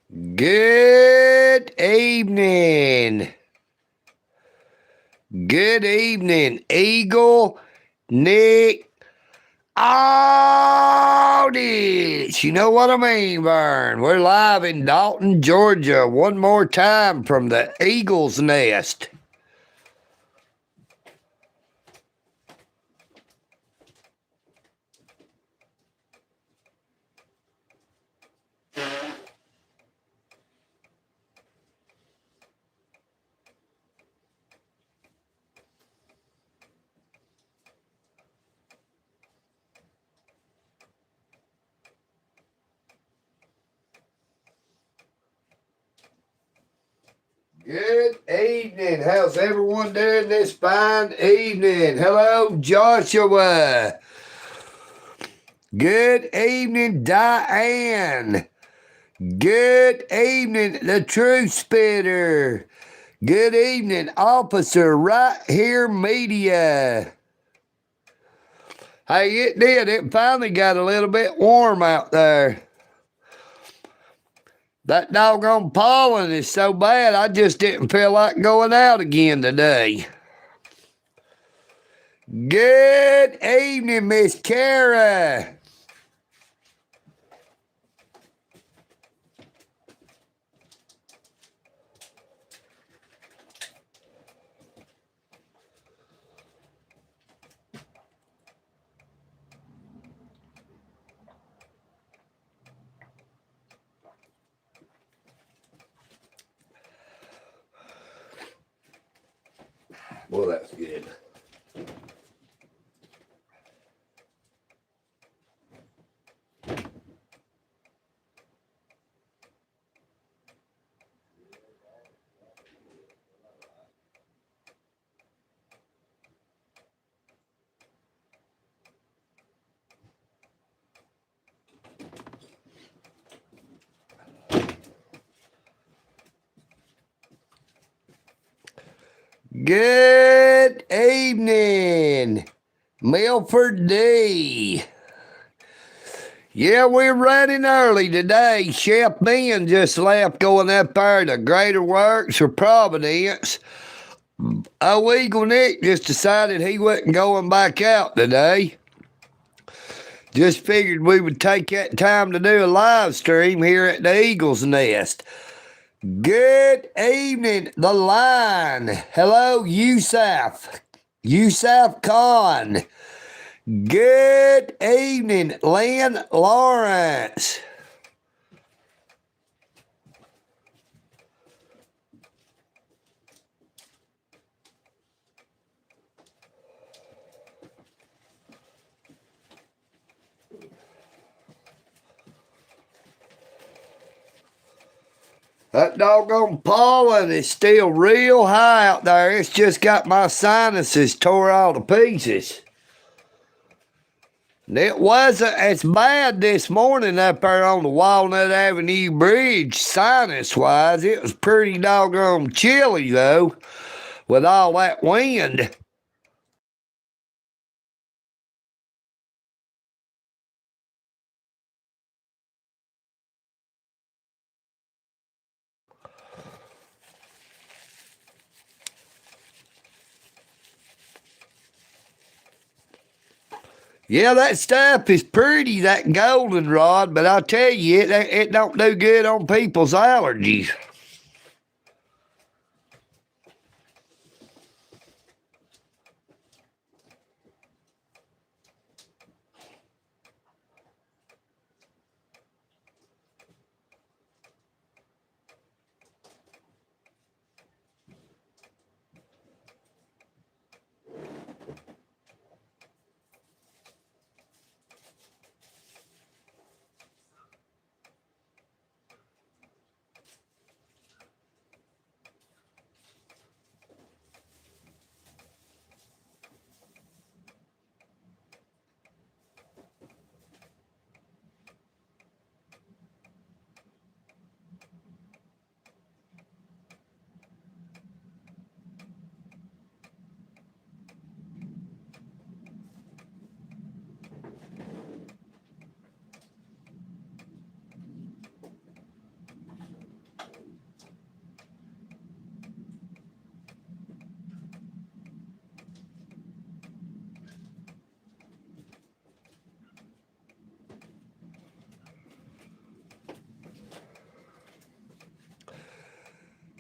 Good evening. Good evening, Eagle, Nick, audience. You know what I mean, Vern. We're live in Dalton, Georgia, one more time from the Eagle's Nest. Good evening. How's everyone doing this fine evening? Hello, Joshua. Good evening, Diane. Good evening, the Truth Spitter. Good evening, Officer Right Here Media. Hey, it did. It finally got a little bit warm out there. That doggone pollen is so bad, I just didn't feel like going out again today. Good evening, Miss Kara. Well, that's good. Good evening, Milford D. Yeah, we're running early today. Chef Ben just left going up there to Greater Works or Providence. EagleNick just decided he wasn't going back out today. Just figured we would take that time to do a live stream here at the Eagle's Nest. Good evening, The Line. Hello, Yusuf. Yusuf Khan. Good evening, Lynn Lawrence. That doggone pollen is still real high out there. It's just got my sinuses tore all to pieces. And it wasn't as bad this morning up there on the Walnut Avenue Bridge, sinus-wise. It was pretty doggone chilly, though, with all that wind. Yeah, that stuff is pretty, that goldenrod, but I tell you, it don't do good on people's allergies.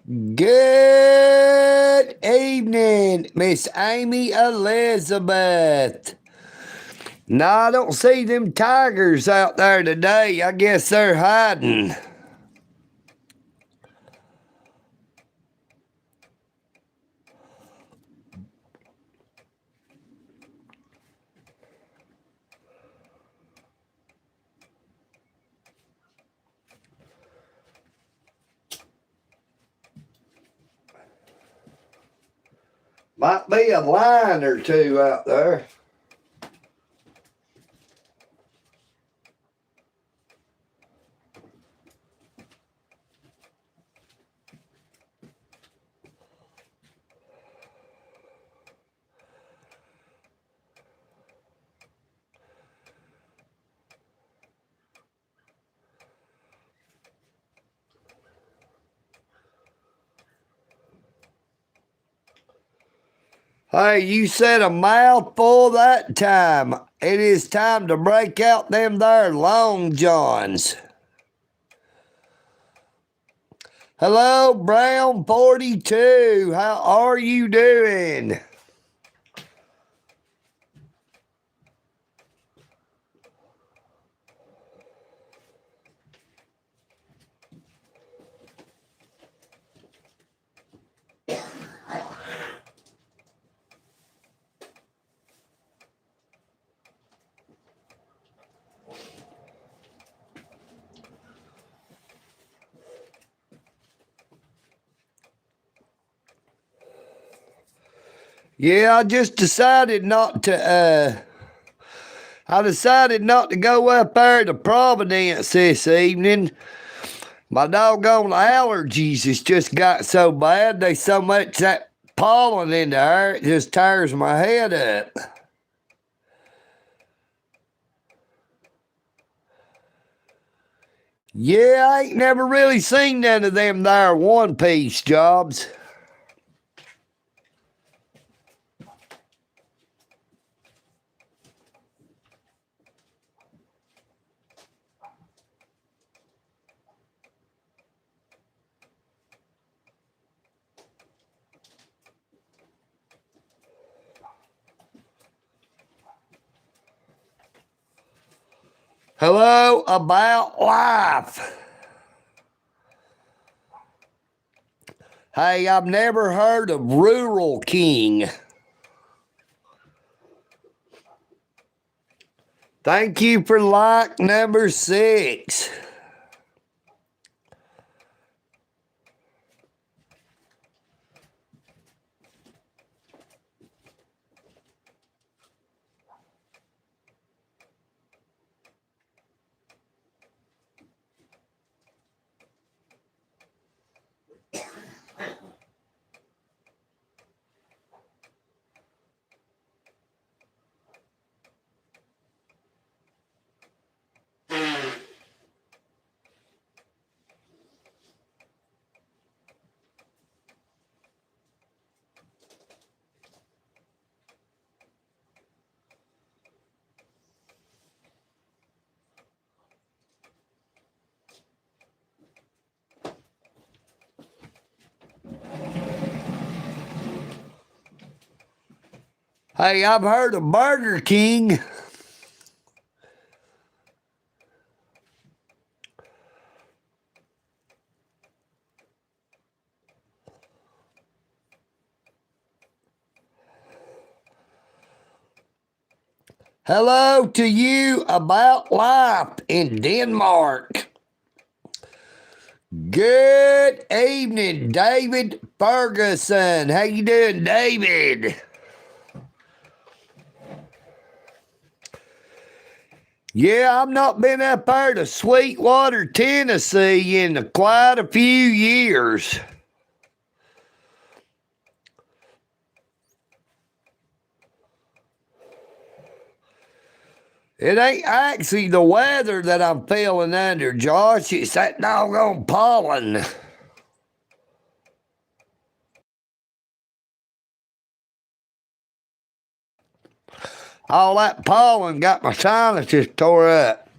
Good evening, Miss Amy Elizabeth. No, I don't see them tigers out there today. I guess they're hiding. Might be a lion or two out there. Hey, you said a mouthful that time. It is time to break out them there long johns. Hello, Brown 42. How are you doing? Yeah, I just decided not to, I decided not to go up there to Providence this evening. My doggone allergies has just got so bad. They so much that pollen in the air, it just tears my head up. Yeah, I ain't never really seen none of them there one-piece jobs. Hello, about life. Hey, I've never heard of Rural King. Thank you for like number 6. Hey, I've heard of Burger King. Hello to you about life in Denmark. Good evening, David Ferguson. How you doing, David? Yeah, I've not been up there to Sweetwater, Tennessee in quite a few years. It ain't actually the weather that I'm feeling under, Josh. It's that doggone pollen. All that pollen got my sinuses tore up.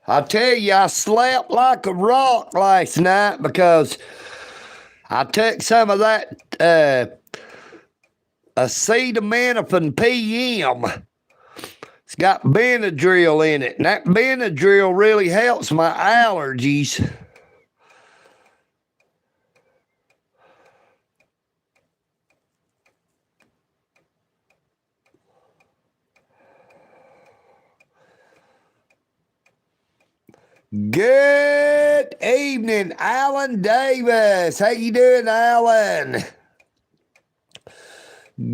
I tell you, I slept like a rock last night because I took some of that acetaminophen PM. It's got Benadryl in it, and that Benadryl really helps my allergies. Good evening, Alan Davis. How you doing, Alan?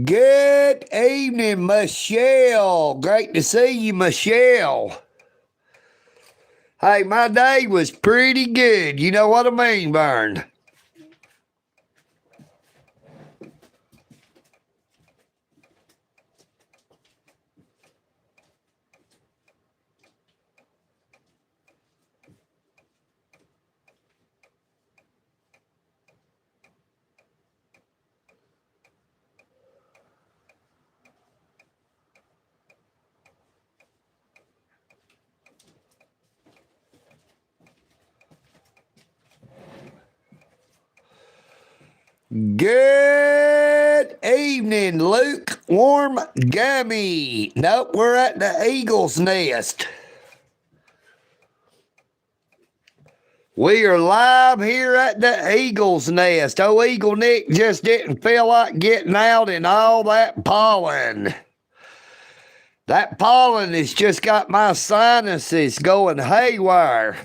Good evening, Michelle. Great to see you, Michelle. Hey, my day was pretty good. You know what I mean, Vern? Good evening, lukewarm gummy. Nope, we're at the Eagle's Nest. We are live here at the Eagle's Nest. Oh, EagleNick just didn't feel like getting out in all that pollen. That pollen has just got my sinuses going haywire.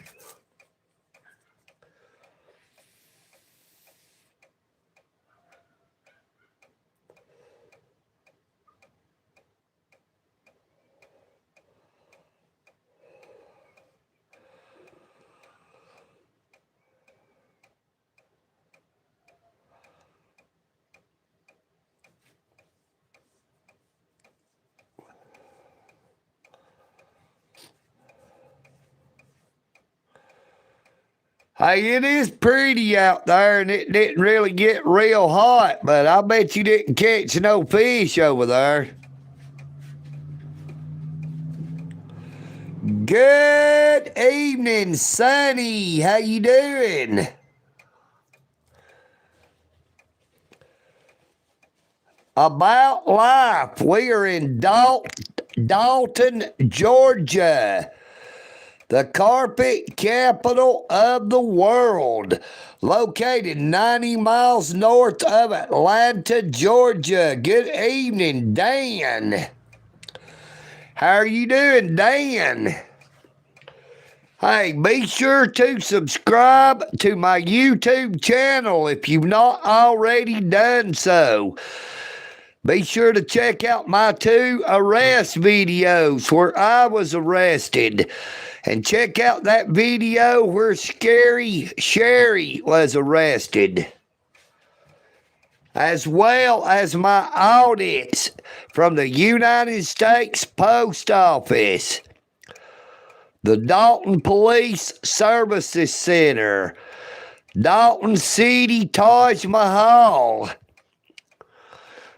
Hey, it is pretty out there, and it didn't really get real hot, but I bet you didn't catch no fish over there. Good evening, Sonny. How you doing? About life. We are in Dalton, Georgia, the carpet capital of the world, located 90 miles north of Atlanta, Georgia. Good evening, Dan. How are you doing, Dan? Hey, be sure to subscribe to my YouTube channel if you've not already done so. Be sure to check out my 2 arrest videos where I was arrested. And check out that video where Scary Sherry was arrested. As well as my audits from the United States Post Office, the Dalton Police Services Center, Dalton City Taj Mahal.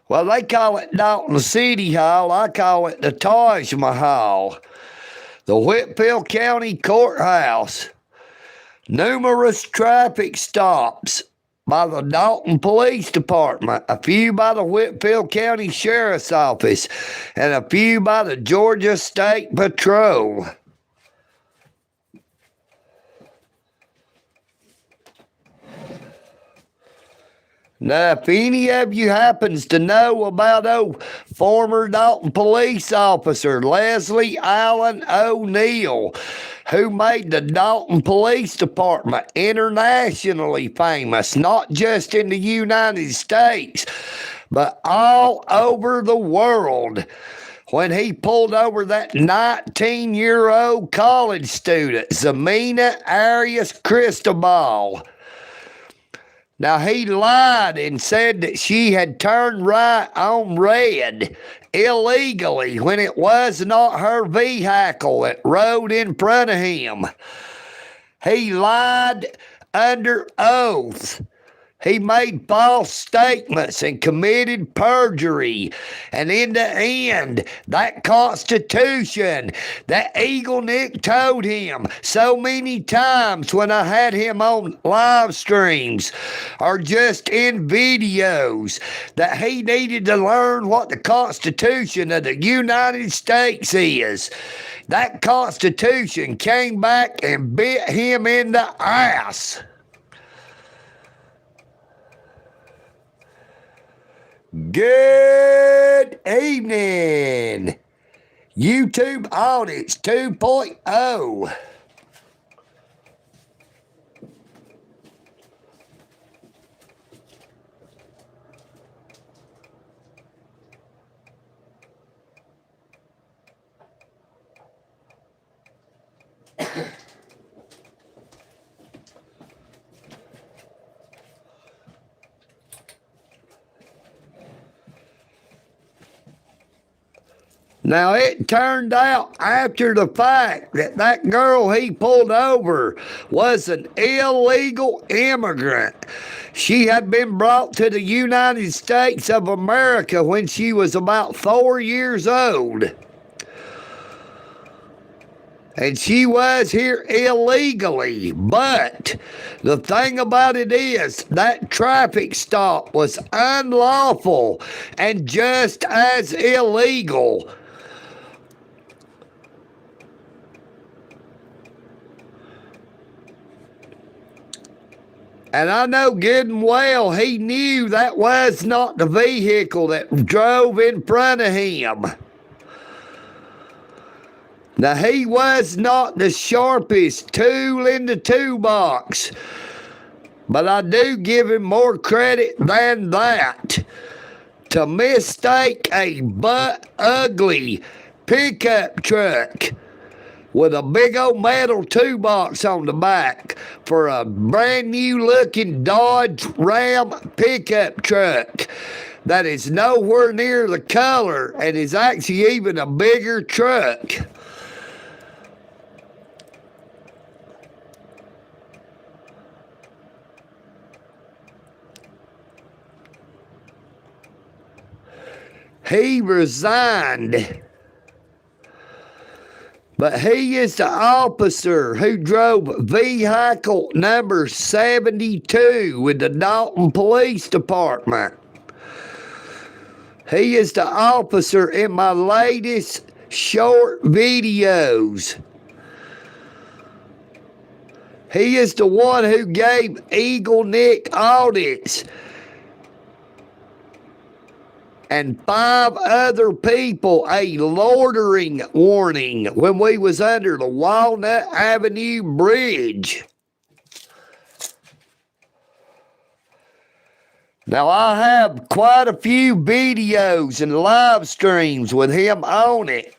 Well, they call it Dalton City Hall. I call it the Taj Mahal. The Whitfield County Courthouse. Numerous traffic stops by the Dalton Police Department, a few by the Whitfield County Sheriff's Office, and a few by the Georgia State Patrol. Now, if any of you happens to know about former Dalton police officer Leslie Allen O'Neill, who made the Dalton Police Department internationally famous, not just in the United States, but all over the world, when he pulled over that 19-year-old college student, Zamina Arias Cristobal. Now, he lied and said that she had turned right on red illegally when it was not her vehicle that rode in front of him. He lied under oath. He made false statements and committed perjury. And in the end, that Constitution that EagleNick told him so many times when I had him on live streams or just in videos that he needed to learn what the Constitution of the United States is. That Constitution came back and bit him in the ass. Good evening, YouTube Audits 2.0. Now, it turned out after the fact that that girl he pulled over was an illegal immigrant. She had been brought to the United States of America when she was about 4 years old. And she was here illegally. But the thing about it is that traffic stop was unlawful and just as illegal. And I know good and well he knew that was not the vehicle that drove in front of him. Now, he was not the sharpest tool in the toolbox, but I do give him more credit than that. To mistake a butt-ugly pickup truck with a big old metal toolbox on the back for a brand new looking Dodge Ram pickup truck that is nowhere near the color and is actually even a bigger truck. He resigned. But he is the officer who drove vehicle number 72 with the Dalton Police Department. He is the officer in my latest short videos. He is the one who gave EagleNick audits and 5 other people a loitering warning when we was under the Walnut Avenue Bridge. Now, I have quite a few videos and live streams with him on it.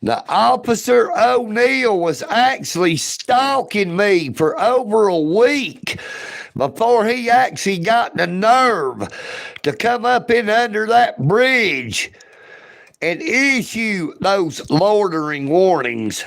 Now, Officer O'Neill was actually stalking me for over a week before he actually got the nerve to come up in under that bridge and issue those loitering warnings.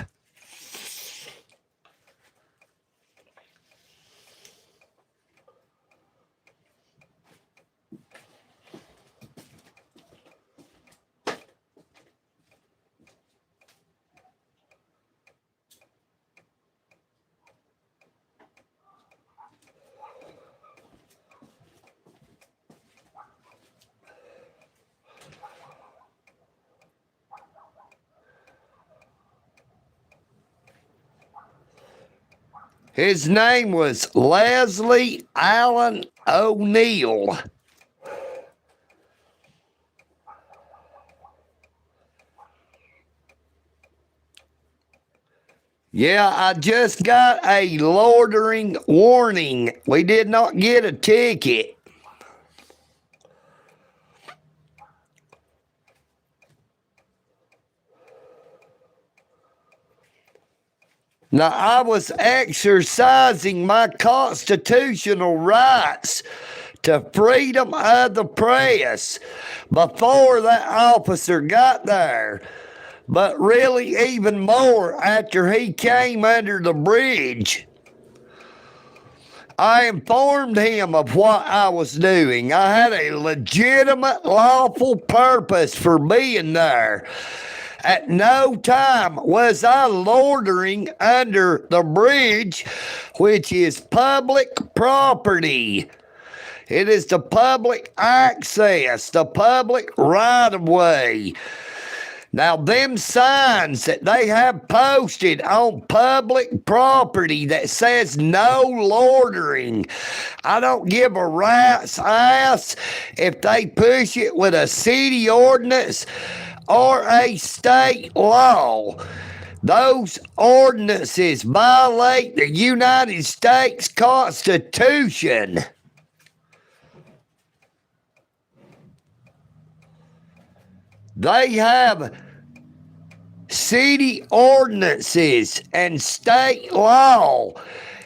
His name was Leslie Allen O'Neill. Yeah, I just got a loitering warning. We did not get a ticket. Now, I was exercising my constitutional rights to freedom of the press before that officer got there. But really, even more after he came under the bridge. I informed him of what I was doing. I had a legitimate, lawful purpose for being there. At no time was I loitering under the bridge, which is public property. It is the public access, the public right-of-way. Now, them signs that they have posted on public property that says no loitering, I don't give a rat's ass if they push it with a city ordinance or a state law. Those ordinances violate the United States Constitution. They have city ordinances and state law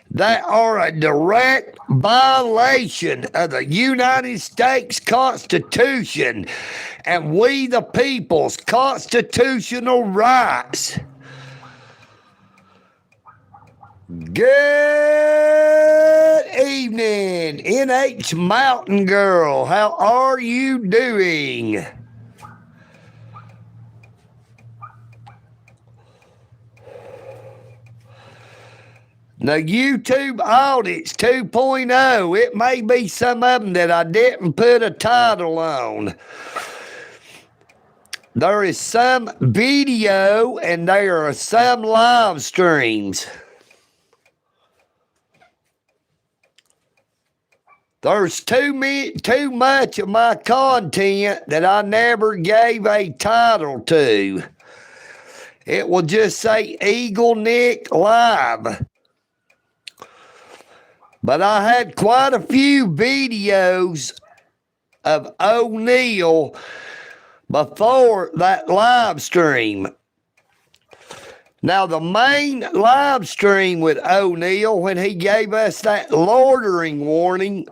that are a direct violation of the United States Constitution and we the people's constitutional rights. Good evening, NH Mountain Girl. How are you doing? Now, YouTube Audits 2.0, it may be some of them that I didn't put a title on. There is some video and there are some live streams. There's too much of my content that I never gave a title to. It will just say EagleNick Live. But I had quite a few videos of O'Neal before that live stream. Now, the main live stream with O'Neal, when he gave us that loitering warning,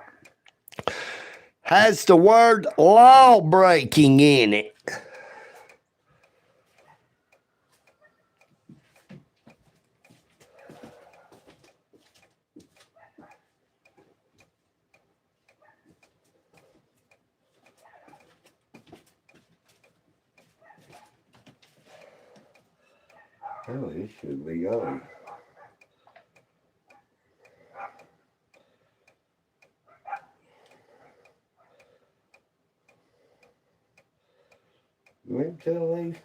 has the word law breaking in it. Oh, it should be on. Mentally.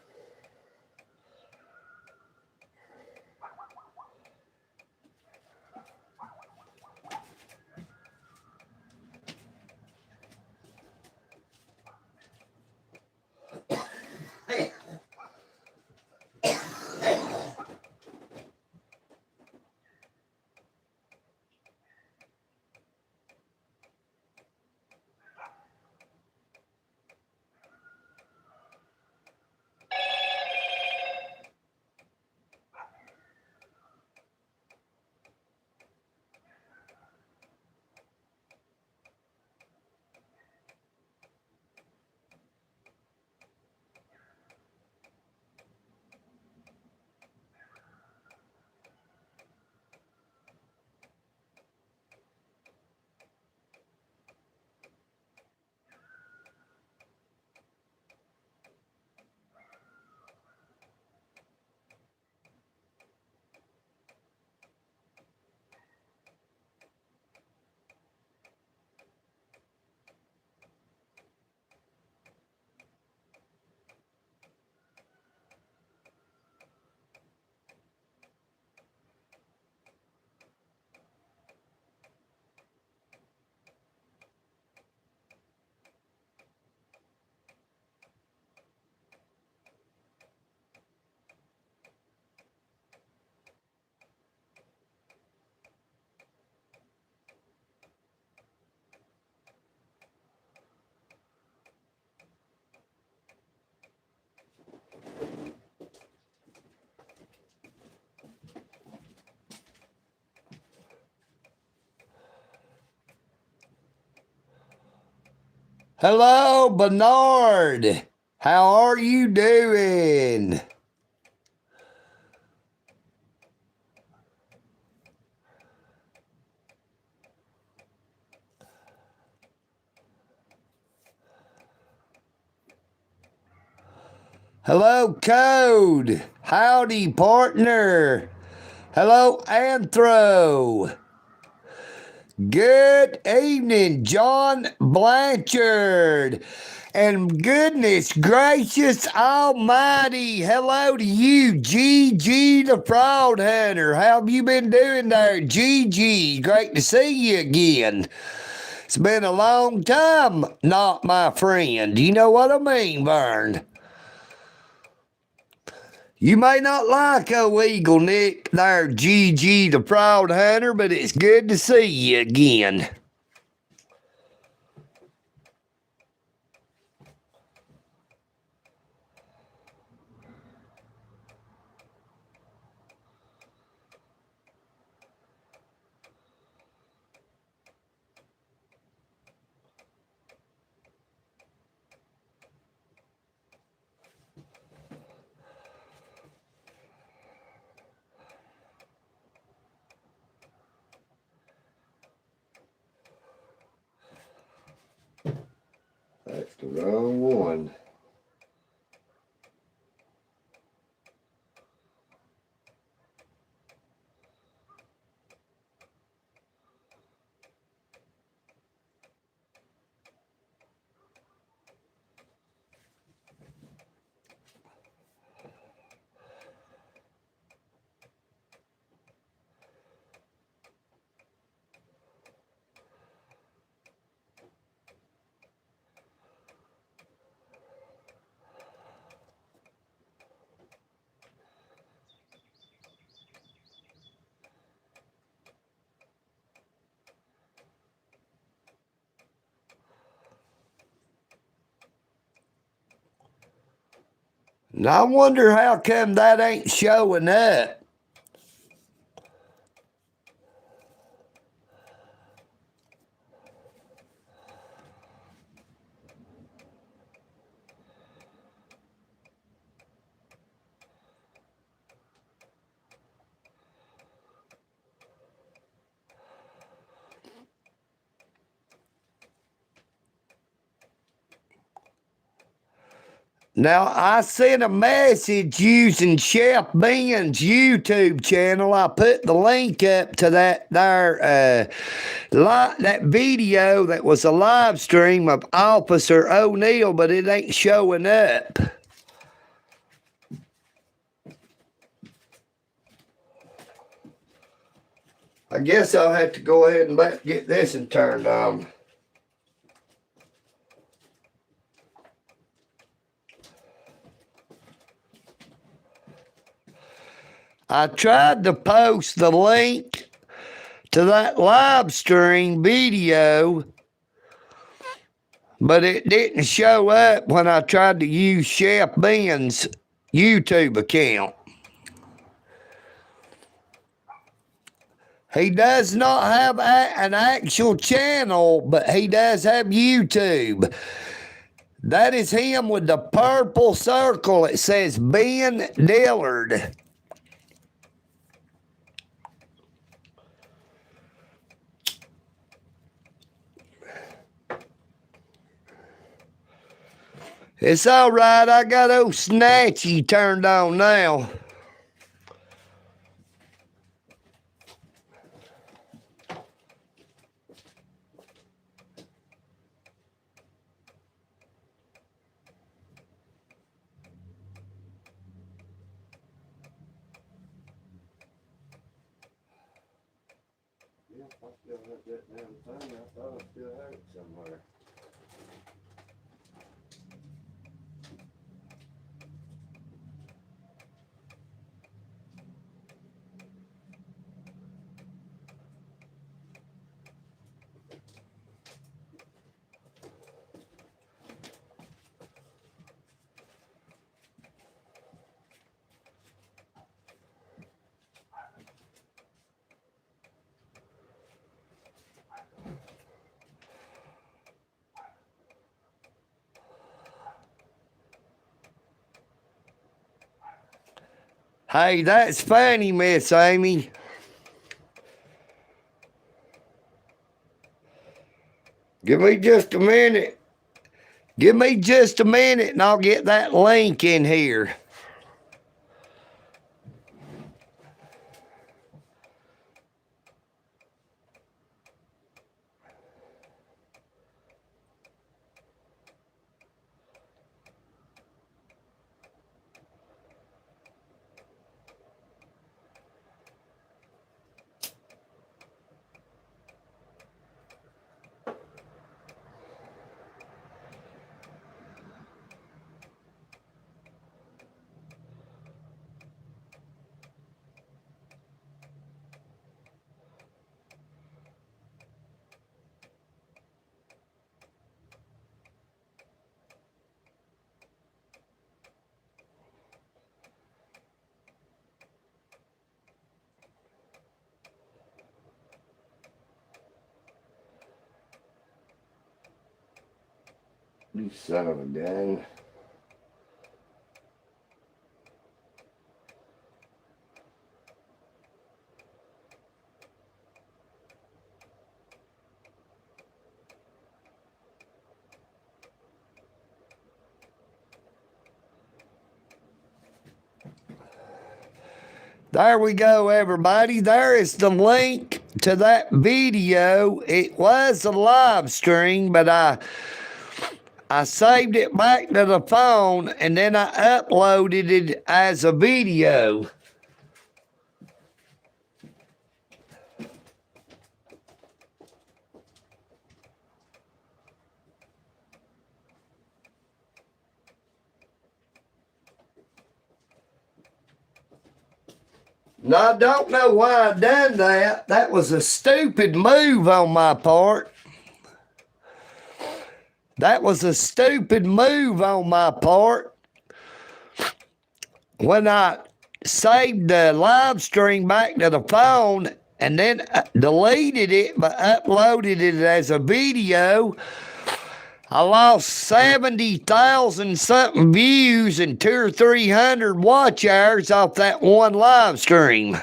Hello, Bernard. How are you doing? Hello, Code. Howdy, partner. Hello, Anthro. Good evening, John Blanchard. And goodness gracious almighty, hello to you, GG the Fraud Hunter. How have you been doing there, GG? Great to see you again. It's been a long time, not my friend. You know what I mean, Vern? You may not like EagleNick there, GG the Fraud Hunter, but it's good to see you again. That's the wrong one. And I wonder how come that ain't showing up. Now, I sent a message using Chef Ben's YouTube channel. I put the link up to that there, that video that was a live stream of Officer O'Neill, but it ain't showing up. I guess I'll have to go ahead and get this one turned on. I tried to post the link to that live stream video, but it didn't show up when I tried to use Chef Ben's YouTube account. He does not have an actual channel, but he does have YouTube. That is him with the purple circle. It says Ben Dillard. It's all right. I got old Snatchy turned on now. I still have that damn thing. I thought I still had it somewhere. Hey, that's funny, Miss Amy. Give me just a minute. Give me just a minute and I'll get that link in here. You son of a gun. There we go, everybody. There is the link to that video. It was a live stream, but I saved it back to the phone and then I uploaded it as a video. Now, I don't know why I done that. That was a stupid move on my part. That was a stupid move on my part. When I saved the live stream back to the phone and then deleted it but uploaded it as a video, I lost 70,000 something views and 200 or 300 watch hours off that one live stream.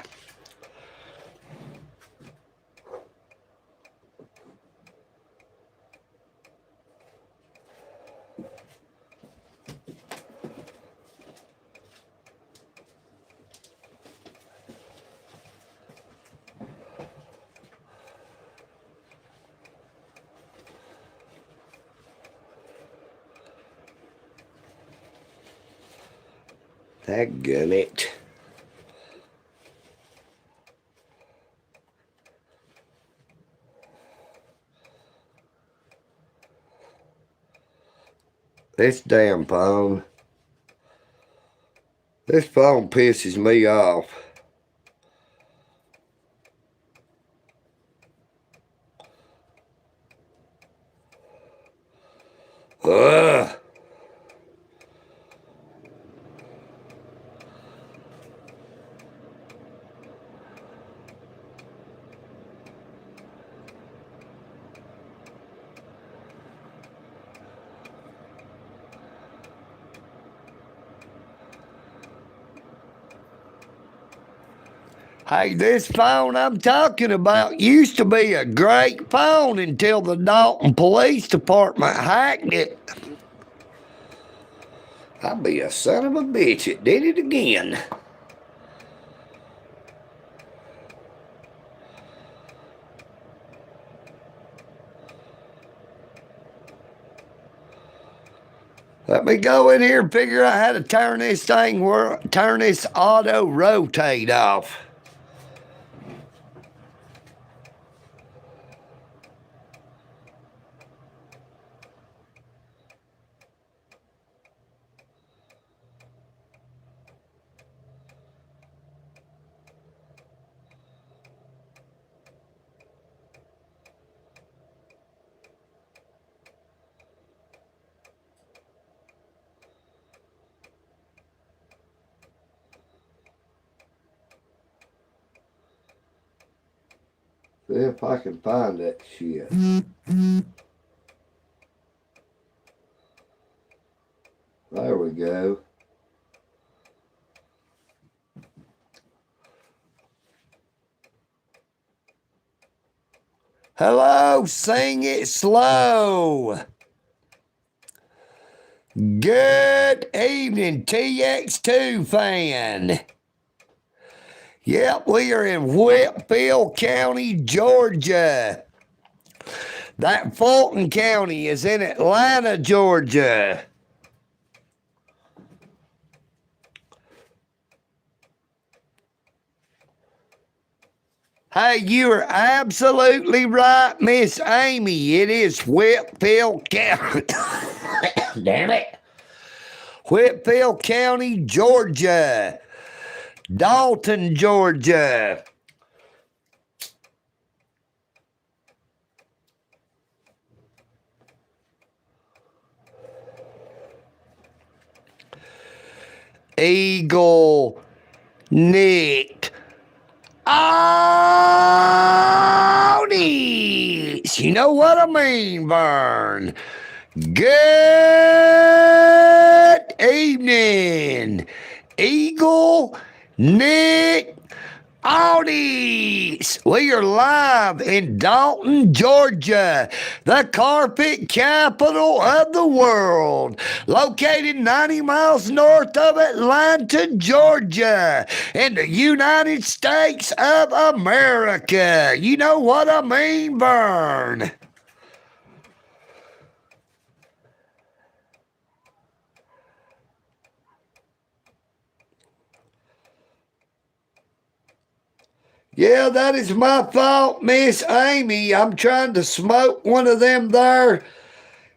EagleNick. This damn phone. This phone pisses me off. Ugh. Hey, this phone I'm talking about used to be a great phone until the Dalton Police Department hacked it. I'll be a son of a bitch. It did it again. Let me go in here and figure out how to turn this thing, turn this auto rotate off. See if I can find that shit. There we go. Hello, sing it slow. Good evening, TX2 fan. Yep, we are in Whitfield County, Georgia. That Fulton County is in Atlanta, Georgia. Hey, you are absolutely right, Miss Amy. It is Whitfield County. Damn it. Whitfield County, Georgia. Dalton, Georgia. EagleNick. Oh, this. You know what I mean, Vern. Good evening, EagleNick. Audis. We are live in Dalton, Georgia, the carpet capital of the world, located 90 miles north of Atlanta, Georgia, in the United States of America. You know what I mean, Vern? Yeah, that is my fault, Miss Amy. I'm trying to smoke one of them there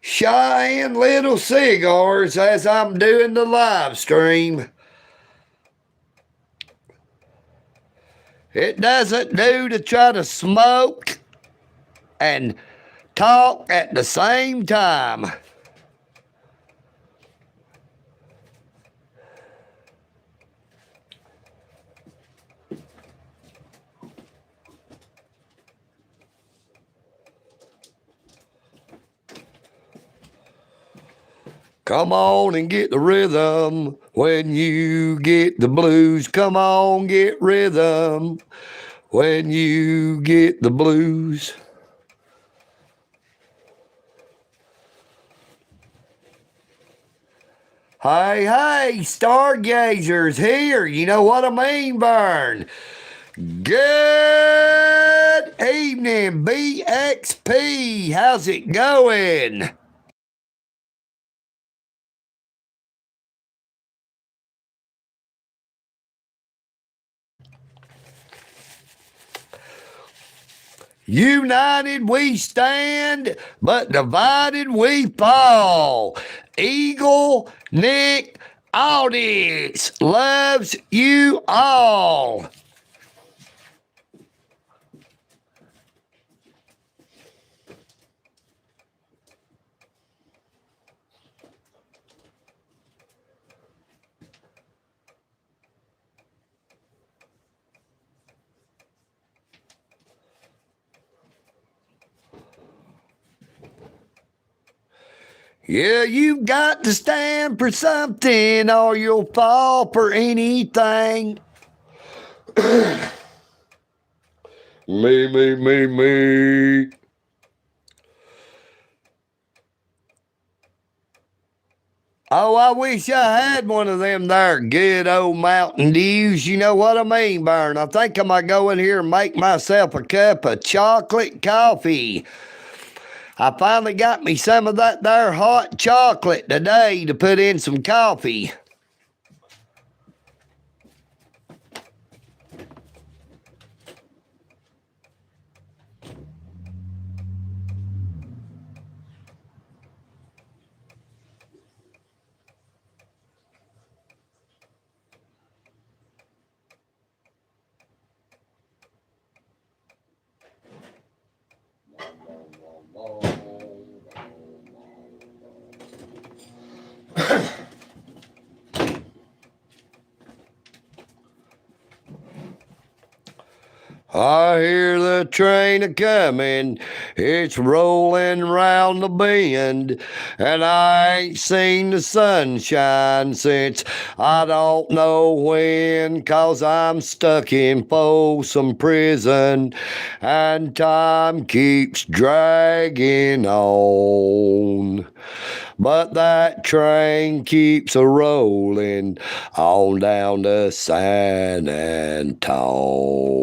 Cheyenne little cigars as I'm doing the live stream. It doesn't do to try to smoke and talk at the same time. Come on and get the rhythm when you get the blues. Come on, get rhythm when you get the blues. Hey, hey, stargazers here. You know what I mean, Vern? Good evening, BXP. How's it going? United we stand, but divided we fall. EagleNick Audis loves you all. Yeah, you've got to stand for something or you'll fall for anything. Me. Oh, I wish I had one of them there good old Mountain Dews. You know what I mean, Vern? I think I might go in here and make myself a cup of chocolate coffee. I finally got me some of that there hot chocolate today to put in some coffee. I hear the train a-comin', it's rollin' round the bend, and I ain't seen the sunshine since I don't know when, 'cause I'm stuck in Folsom Prison, and time keeps dragging on. But that train keeps a-rollin' on down to San Antone.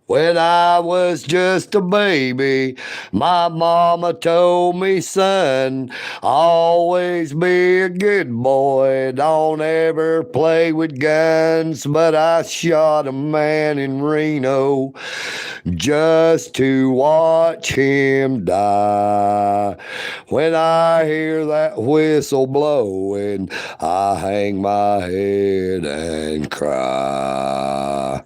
When I was just a baby, my mama told me, son, always be a good boy, don't ever play with guns. But I shot a man in Reno just to watch him die. When I hear that whistle blowing, I hang my head and cry.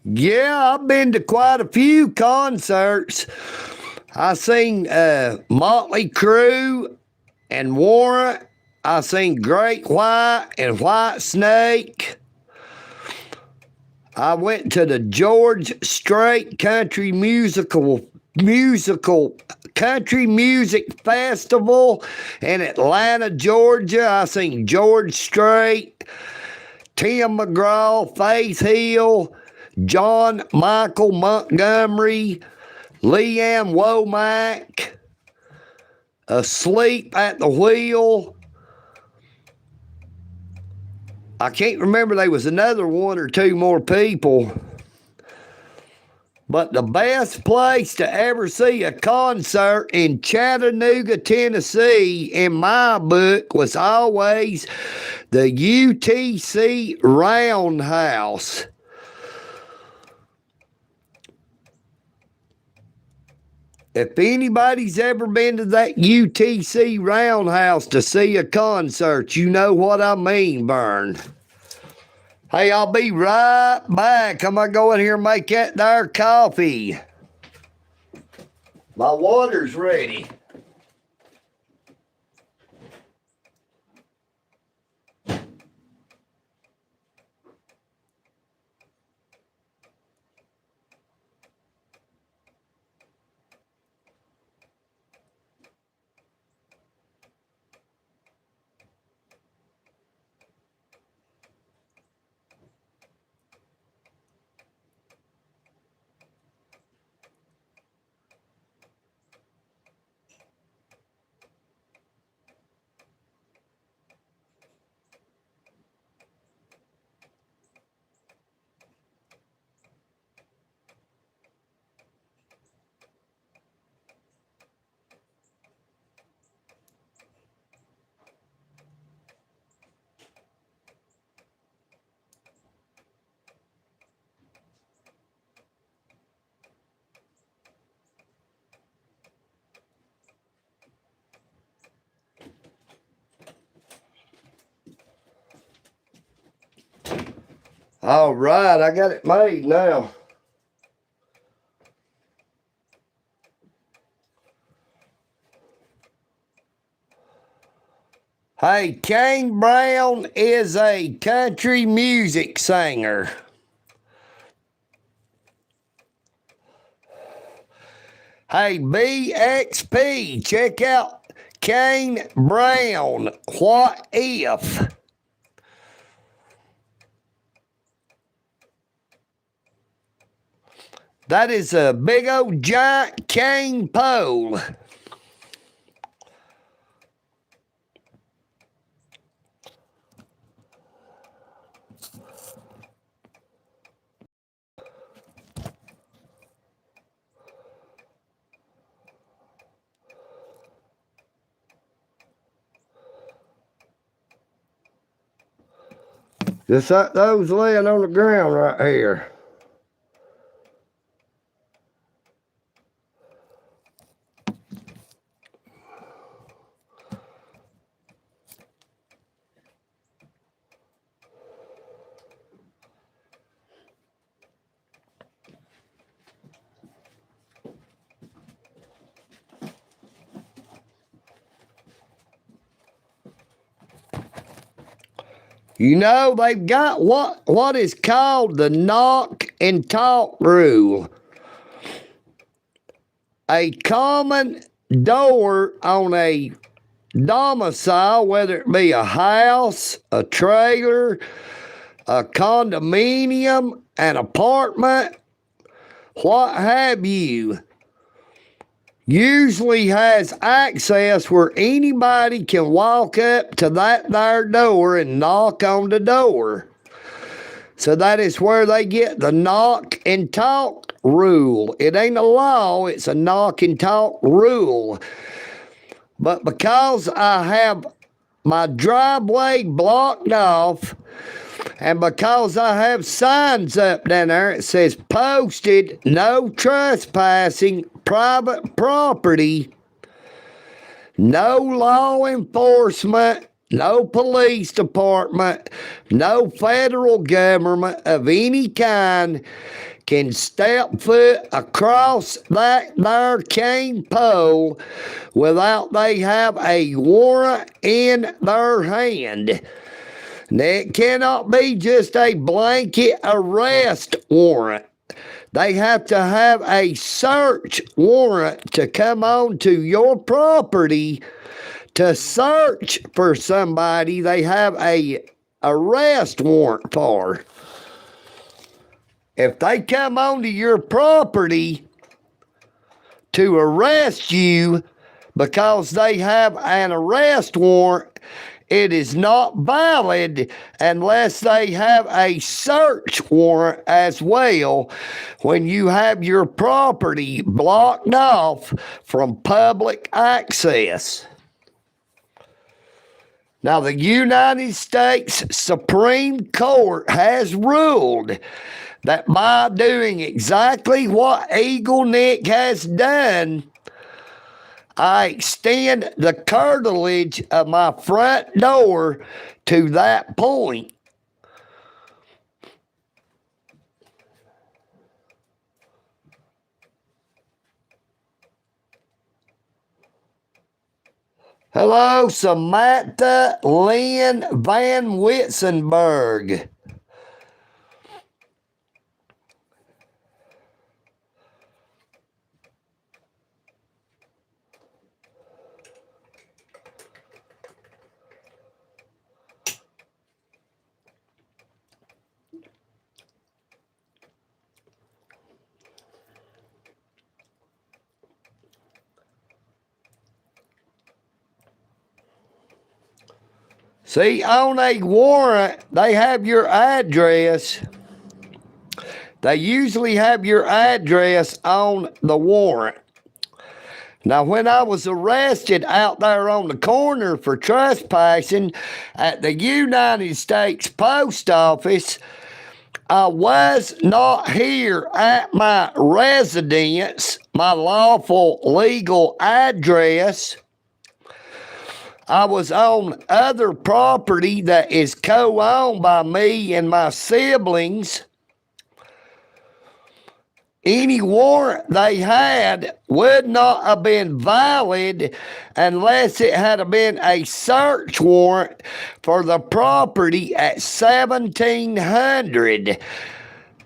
Yeah, I've been to quite a few concerts. I seen Motley Crue and Warrant. I seen Great White and White Snake. I went to the George Strait musical country music festival in Atlanta, Georgia. I seen George Strait, Tim McGraw, Faith Hill, John Michael Montgomery, Leanne Womack, Asleep at the Wheel. I can't remember, there was another one or two more people. But the best place to ever see a concert in Chattanooga, Tennessee, in my book, was always the UTC Roundhouse. If anybody's ever been to that UTC Roundhouse to see a concert, you know what I mean, Vern. Hey, I'll be right back. I'm going to go in here and make that there coffee. My water's ready. All right, I got it made now. Hey, Kane Brown is a country music singer. Hey, BXP, check out Kane Brown. What if? That is a big old giant cane pole. Just like those laying on the ground right here. You know, they've got what is called the knock and talk rule. A common door on a domicile, whether it be a house, a trailer, a condominium, an apartment, what have you, usually has access where anybody can walk up to that there door and knock on the door. So that is where they get the knock and talk rule. It ain't a law, it's a knock and talk rule. But because I have my driveway blocked off, and because I have signs up down there, it says posted, no trespassing, private property, no law enforcement, no police department, no federal government of any kind can step foot across that there cane pole without they have a warrant in their hand. And it cannot be just a blanket arrest warrant. They have to have a search warrant to come onto your property to search for somebody they have a arrest warrant for. If they come onto your property to arrest you because they have an arrest warrant, it is not valid unless they have a search warrant as well when you have your property blocked off from public access. Now, the United States Supreme Court has ruled that by doing exactly what EagleNick has done, I extend the curtilage of my front door to that point. Hello, Samantha Lynn Van Witzenberg. See, on a warrant, they have your address. They usually have your address on the warrant. Now, when I was arrested out there on the corner for trespassing at the United States Post Office, I was not here at my residence, my lawful legal address. I was on other property that is co-owned by me and my siblings. Any warrant they had would not have been valid unless it had been a search warrant for the property at 1700,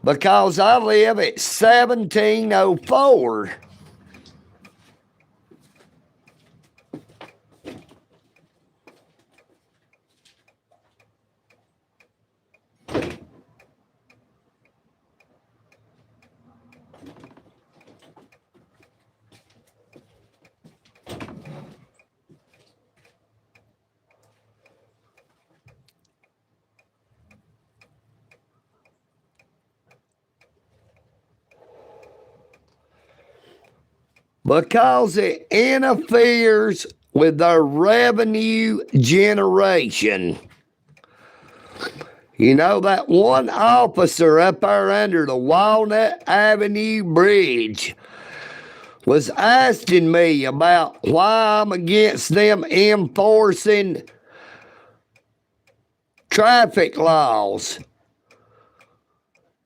because I live at 1704. Because it interferes with their revenue generation. You know, that one officer up there under the Walnut Avenue Bridge was asking me about why I'm against them enforcing traffic laws,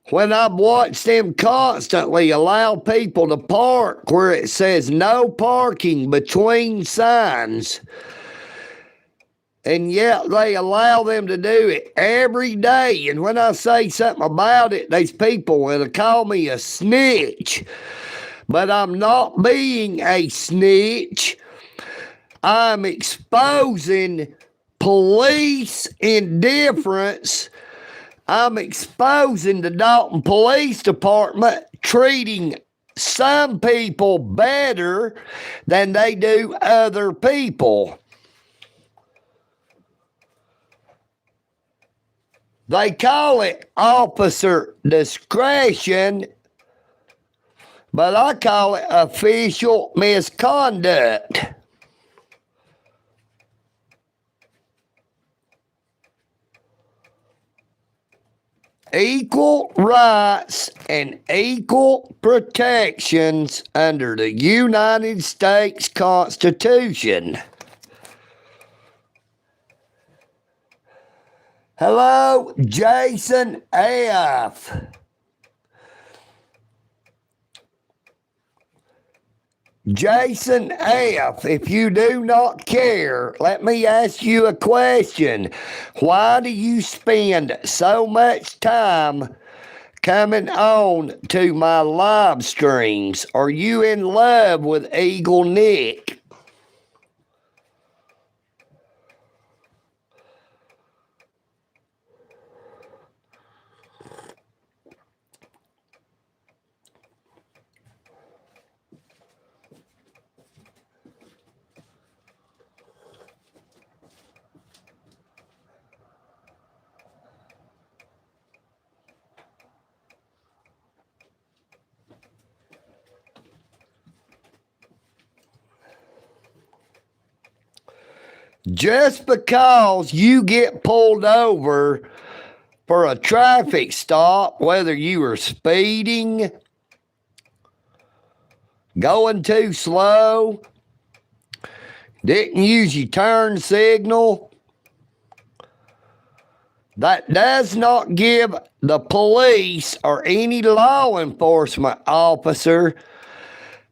when I've watched them constantly allow people to park where it says no parking between signs. And yet they allow them to do it every day. And when I say something about it, these people will call me a snitch. But I'm not being a snitch. I'm exposing police indifference. I'm exposing the Dalton Police Department treating some people better than they do other people. They call it officer discretion, but I call it official misconduct. Equal rights and equal protections under the United States Constitution. Hello, Jason F. Jason F., if you do not care, let me ask you a question. Why do you spend so much time coming on to my live streams? Are you in love with EagleNick? Just because you get pulled over for a traffic stop, whether you were speeding, going too slow, didn't use your turn signal, that does not give the police or any law enforcement officer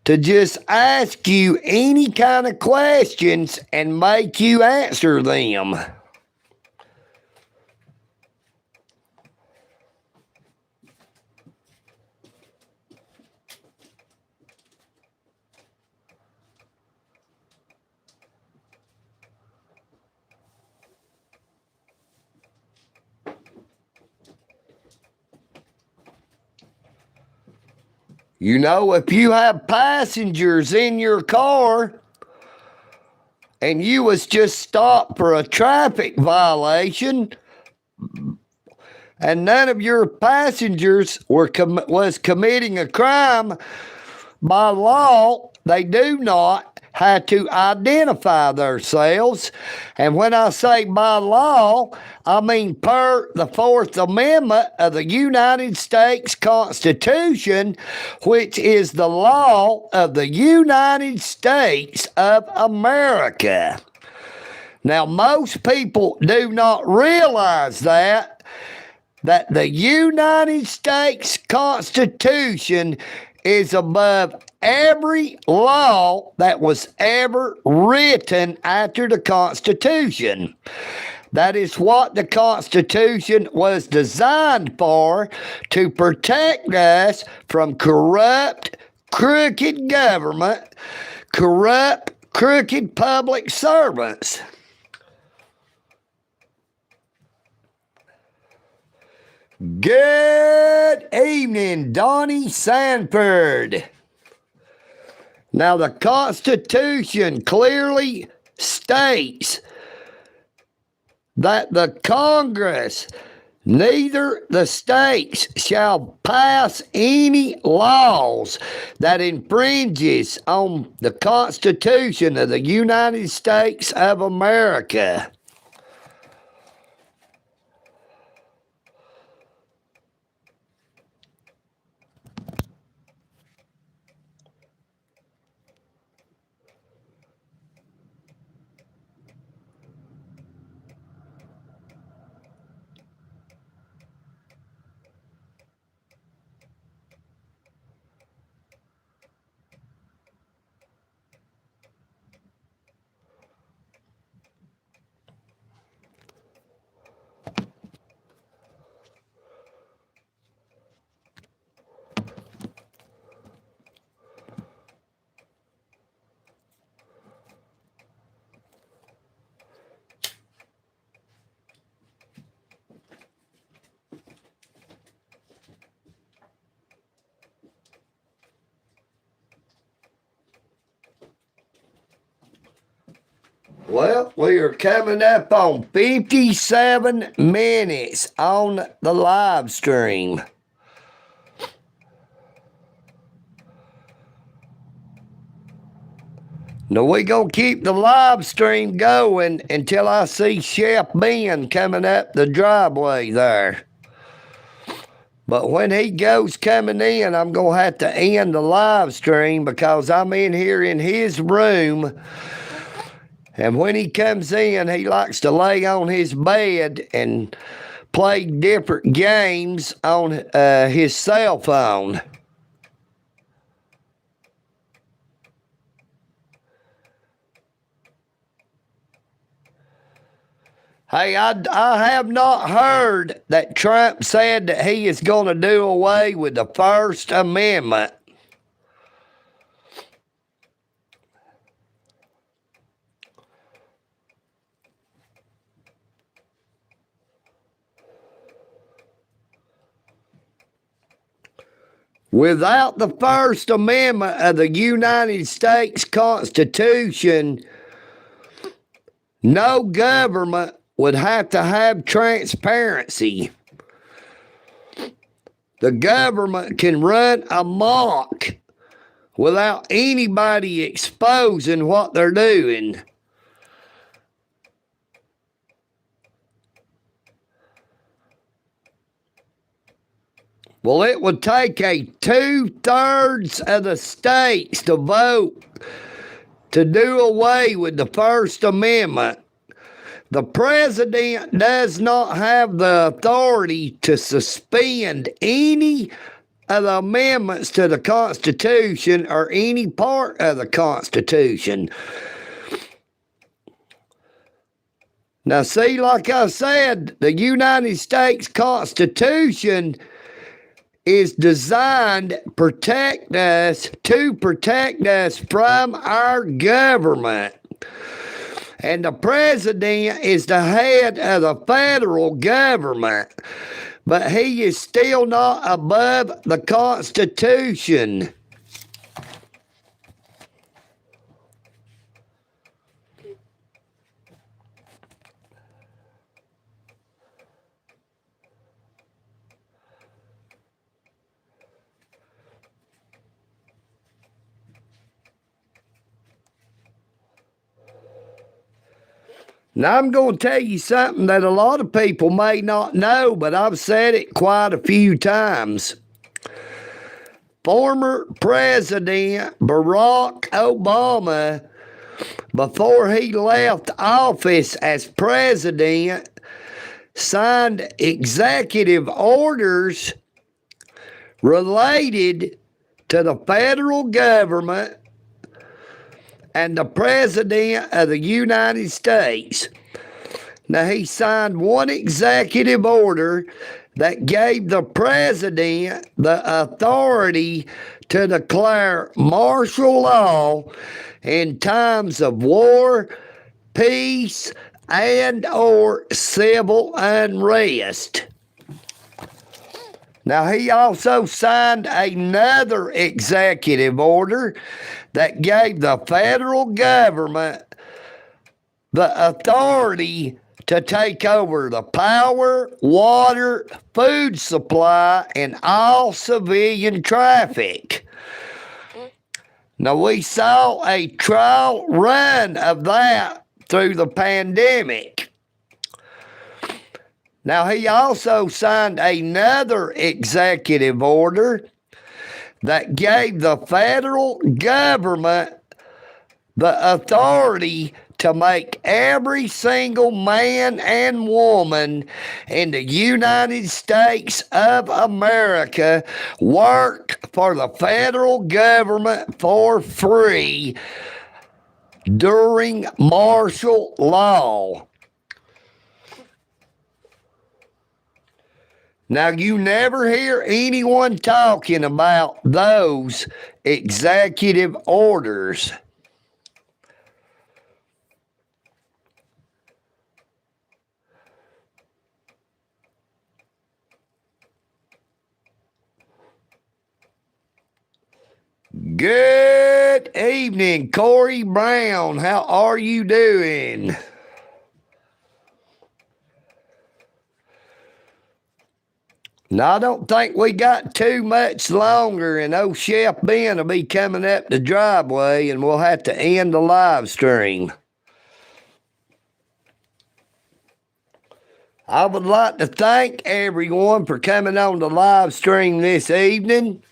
to just ask you any kind of questions and make you answer them. You know, if you have passengers in your car and you was just stopped for a traffic violation and none of your passengers was committing a crime, by law, they do not have to identify themselves. And when I say by law, I mean per the Fourth Amendment of the United States Constitution, which is the law of the United States of America. Now, most people do not realize that the United States Constitution is above every law that was ever written after the Constitution. That is what the Constitution was designed for, to protect us from corrupt, crooked government, corrupt, crooked public servants. Good evening, Donnie Sanford. Now, the Constitution clearly states that the Congress, neither the states, shall pass any laws that infringes on the Constitution of the United States of America. Well, we are coming up on 57 minutes on the live stream. Now, we're going to keep the live stream going until I see Chef Ben coming up the driveway there. But when he goes coming in, I'm going to have to end the live stream because I'm in here in his room. And when he comes in, he likes to lay on his bed and play different games on his cell phone. Hey, I have not heard that Trump said that he is going to do away with the First Amendment. Without the First Amendment of the United States Constitution, no government would have to have transparency. The government can run amok without anybody exposing what they're doing. Well, it would take a 2/3 of the states to vote to do away with the First Amendment. The president does not have the authority to suspend any of the amendments to the Constitution or any part of the Constitution. Now, see, like I said, the United States Constitution is designed to protect us from our government. And the president is the head of the federal government, but he is still not above the Constitution. Now, I'm going to tell you something that a lot of people may not know, but I've said it quite a few times. Former President Barack Obama, before he left office as president, signed executive orders related to the federal government and the President of the United States. Now, he signed one executive order that gave the President the authority to declare martial law in times of war, peace, and or civil unrest. Now, he also signed another executive order that gave the federal government the authority to take over the power, water, food supply, and all civilian traffic. Now, we saw a trial run of that through the pandemic. Now, he also signed another executive order that gave the federal government the authority to make every single man and woman in the United States of America work for the federal government for free during martial law. Now, you never hear anyone talking about those executive orders. Good Good evening, Corey Brown. How are you doing? Now, I don't think we got too much longer, and old Chef Ben will be coming up the driveway, and we'll have to end the live stream. I would like to thank everyone for coming on the live stream this evening.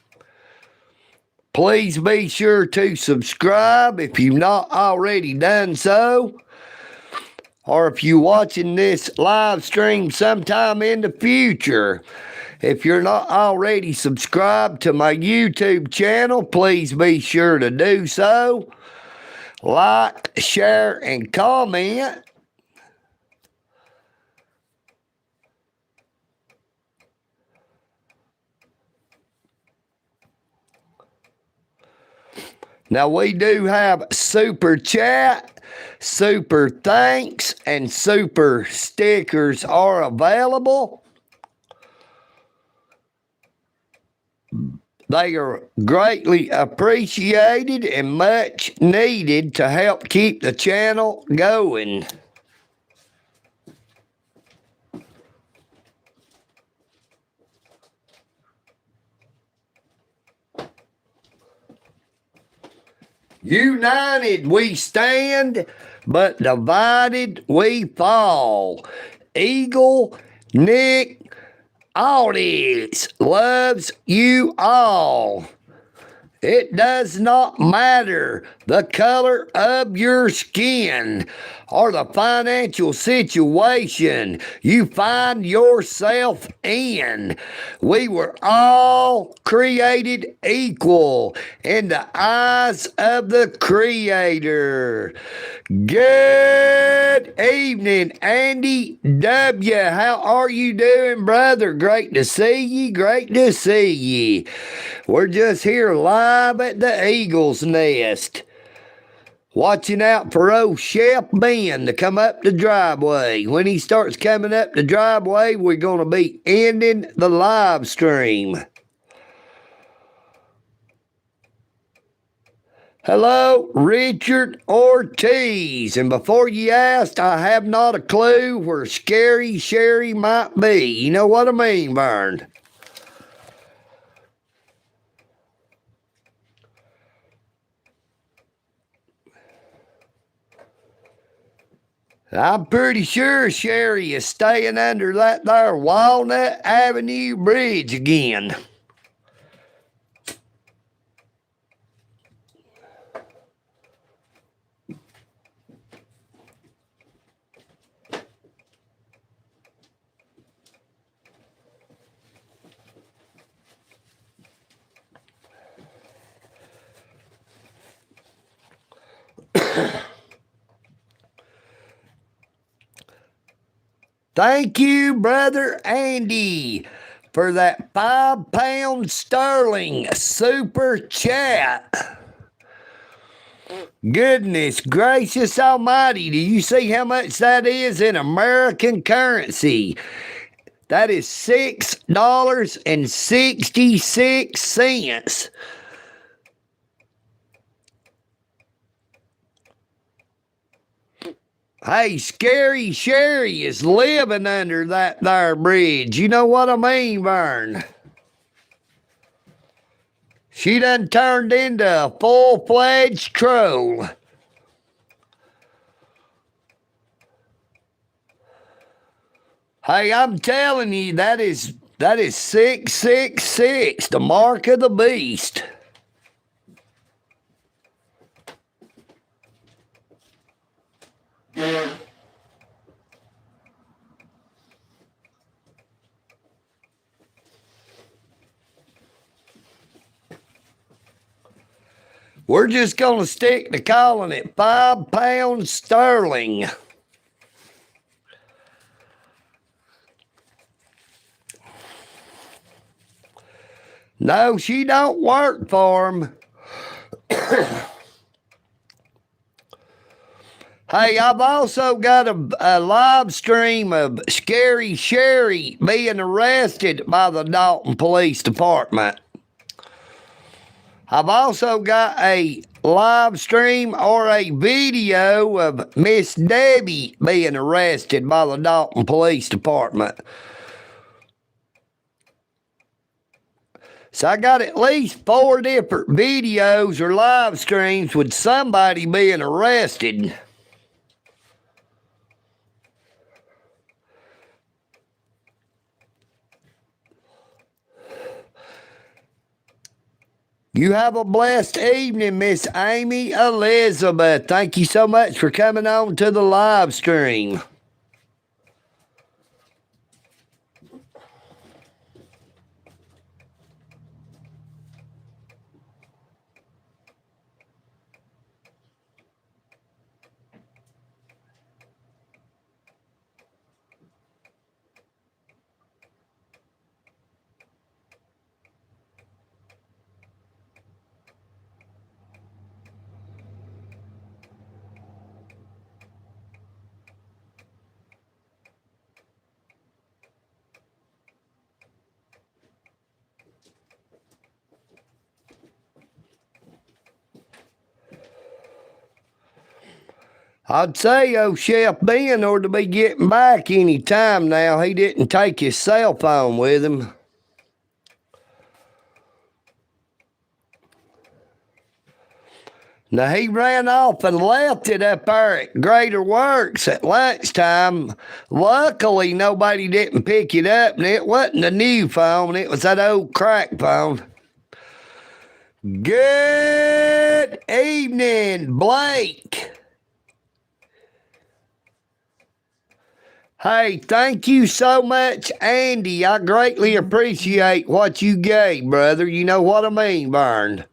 Please be sure to subscribe if you've not already done so. Or if you're watching this live stream sometime in the future, if you're not already subscribed to my YouTube channel, please be sure to do so. Like, share, and comment. Now, we do have super chat, super thanks, and super stickers are available. They are greatly appreciated and much needed to help keep the channel going. United we stand, but divided we fall. EagleNick Audis loves you all. It does not matter the color of your skin or the financial situation you find yourself in. We were all created equal in the eyes of the Creator. Good evening, Andy W. How are you doing, brother? Great to see you. Great to see you. We're just here live at the Eagle's Nest, watching out for old Chef Ben to come up the driveway. When he starts coming up the driveway, we're going to be ending the live stream. Hello, Richard Ortiz. And before you asked, I have not a clue where Scary Sherry might be. You know what I mean, Vern? I'm pretty sure Sherry is staying under that there Walnut Avenue Bridge again. Thank you, Brother Andy, for that £5 sterling super chat. Goodness gracious almighty, do you see how much that is in American currency? That is $6.66. Hey, Scary Sherry is living under that there bridge. You know what I mean, Vern? She done turned into a full-fledged troll. Hey, I'm telling you, that is 666, the mark of the beast. We're just going to stick to calling it £5 sterling. No, she don't work for him. Hey, I've also got a live stream of Scary Sherry being arrested by the Dalton Police Department. I've also got a live stream or a video of Miss Debbie being arrested by the Dalton Police Department. So I got at least 4 different videos or live streams with somebody being arrested. You have a blessed evening, Miss Amy Elizabeth. Thank you so much for coming on to the live stream. I'd say old Chef Ben ought to be getting back any time now. He didn't take his cell phone with him. Now, he ran off and left it up there at Greater Works at lunchtime. Luckily, nobody didn't pick it up, and it wasn't a new phone. It was that old crack phone. Good evening, Blake. Hey, thank you so much, Andy. I greatly appreciate what you gave, brother. You know what I mean, Vern.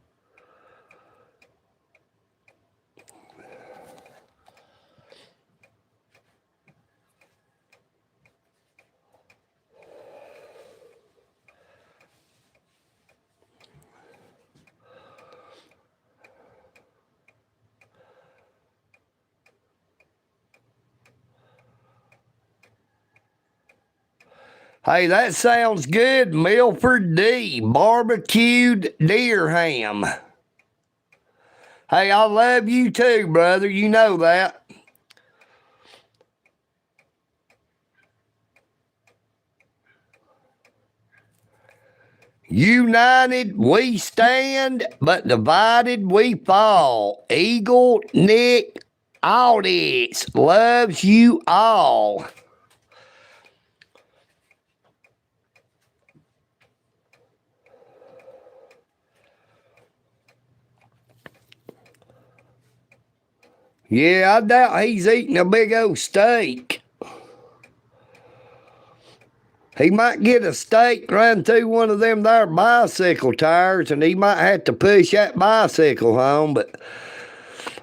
Hey, that sounds good, Milford D. Barbecued deer ham. Hey, I love you too, brother. You know that. United we stand, but divided we fall. EagleNick Audits loves you all. Yeah, I doubt he's eating a big old steak. He might get a steak run through one of them there bicycle tires, and he might have to push that bicycle home, but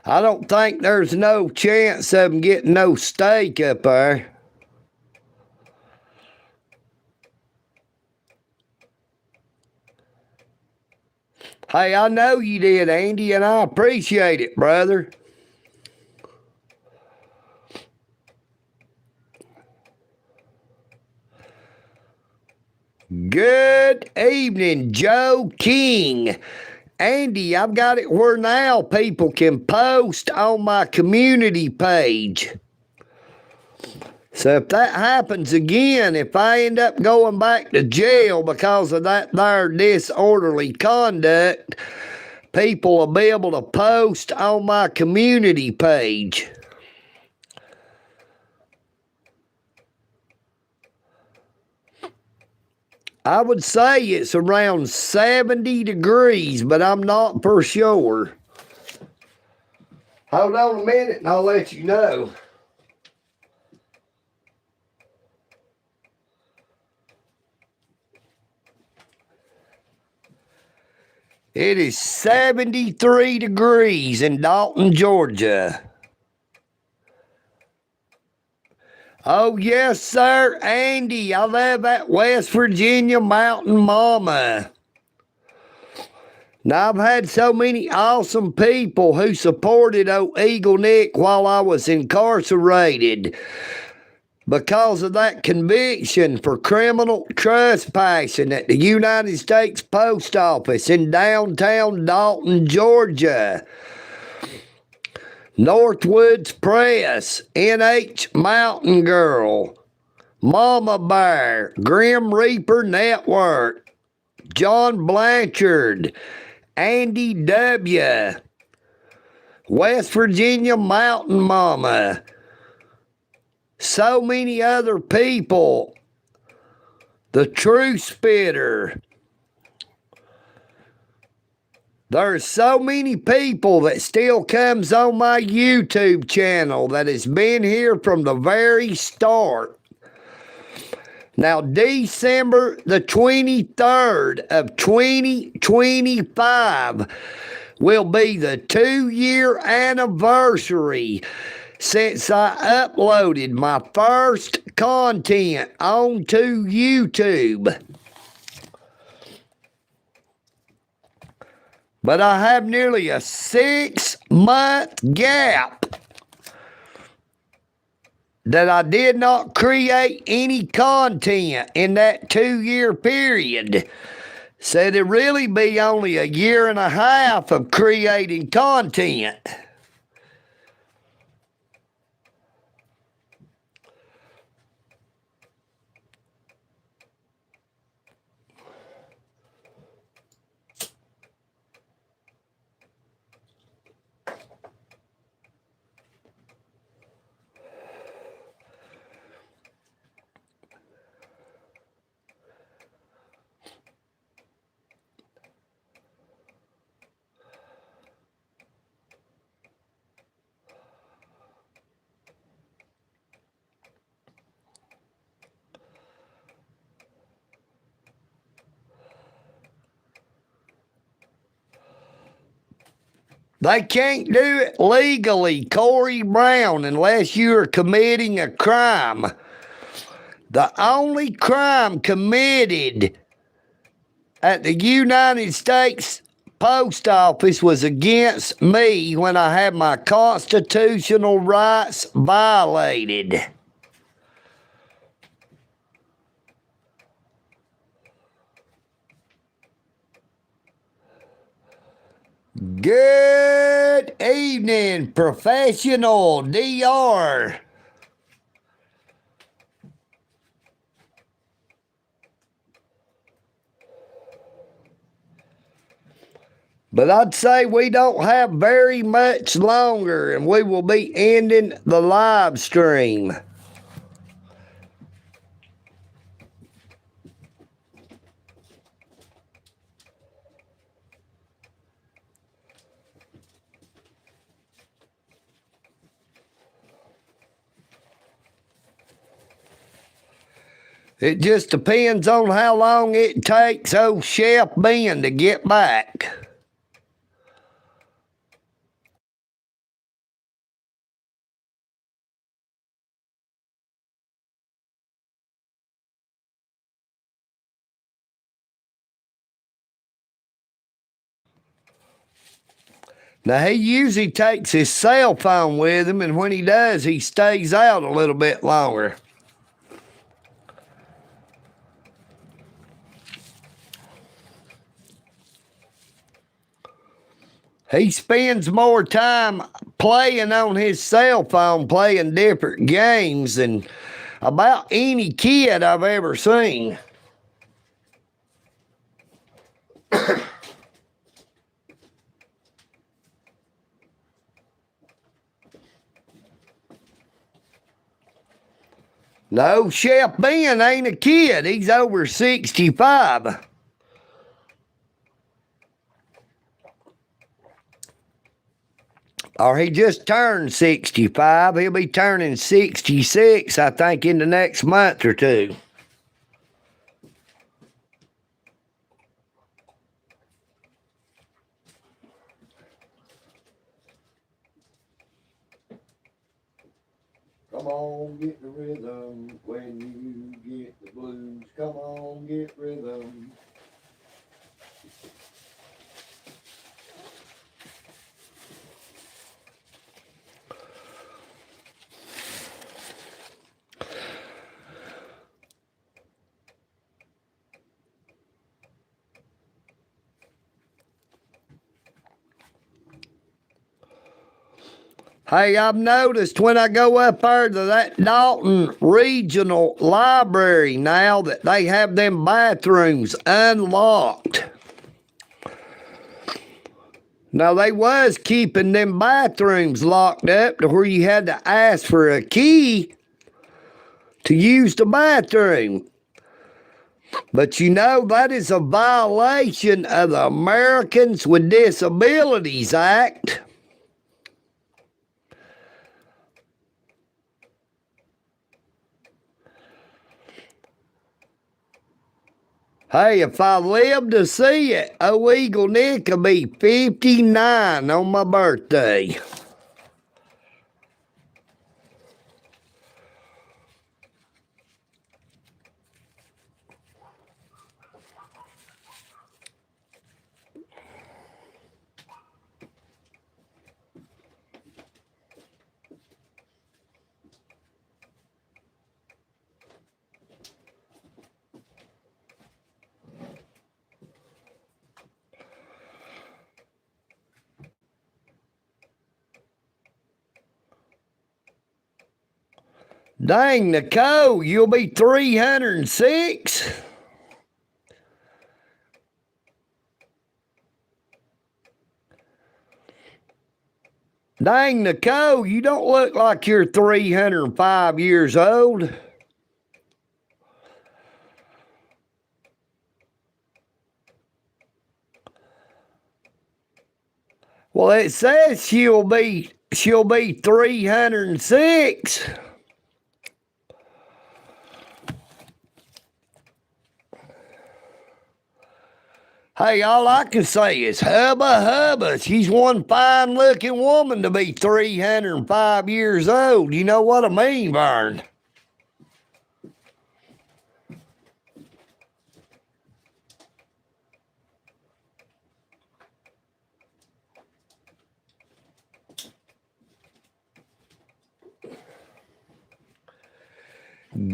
I don't think there's no chance of him getting no steak up there. Hey, I know you did, Andy, and I appreciate it, brother. Good evening, Joe King. Andy, I've got it where now people can post on my community page. So if that happens again, if I end up going back to jail because of that there disorderly conduct, people will be able to post on my community page. I would say it's around 70 degrees, but I'm not for sure. Hold on a minute and I'll let you know. It is 73 degrees in Dalton, Georgia. Oh, yes, sir, Andy. I love that West Virginia Mountain Mama. Now, I've had so many awesome people who supported old EagleNick while I was incarcerated because of that conviction for criminal trespassing at the United States Post Office in downtown Dalton, Georgia. Northwoods Press, NH Mountain Girl, Mama Bear, Grim Reaper Network, John Blanchard, Andy W., West Virginia Mountain Mama, so many other people, the True Spitter. There's so many people that still comes on my YouTube channel that has been here from the very start. Now, December the 23rd of 2025 will be the 2-year anniversary since I uploaded my first content onto YouTube. But I have nearly a 6-month gap that I did not create any content in that 2-year period. So it'd really be only a year and a half of creating content. They can't do it legally, Corey Brown, unless you are committing a crime. The only crime committed at the United States Post Office was against me when I had my constitutional rights violated. Good evening, Professional DR. But I'd say we don't have very much longer, and we will be ending the live stream. It just depends on how long it takes old Chef Ben to get back. Now, he usually takes his cell phone with him, and when he does, he stays out a little bit longer. He spends more time playing on his cell phone, playing different games than about any kid I've ever seen. No, Chef Ben ain't a kid. He's over 65. Or he just turned 65. He'll be turning 66, I think, in the next month or two. Come on, get the rhythm when you get the blues. Come on, get rhythm. Hey, I've noticed when I go up there to that Dalton Regional Library now that they have them bathrooms unlocked. Now, they was keeping them bathrooms locked up to where you had to ask for a key to use the bathroom. But you know, that is a violation of the Americans with Disabilities Act. Hey, if I live to see it, EagleNick will be 59 on my birthday. Dang, Nicole, you'll be 306? Dang, Nicole, you don't look like you're 305 years old. Well, it says she'll be 306. Hey, all I can say is hubba hubba. She's one fine looking woman to be 305 years old. You know what I mean, Vern?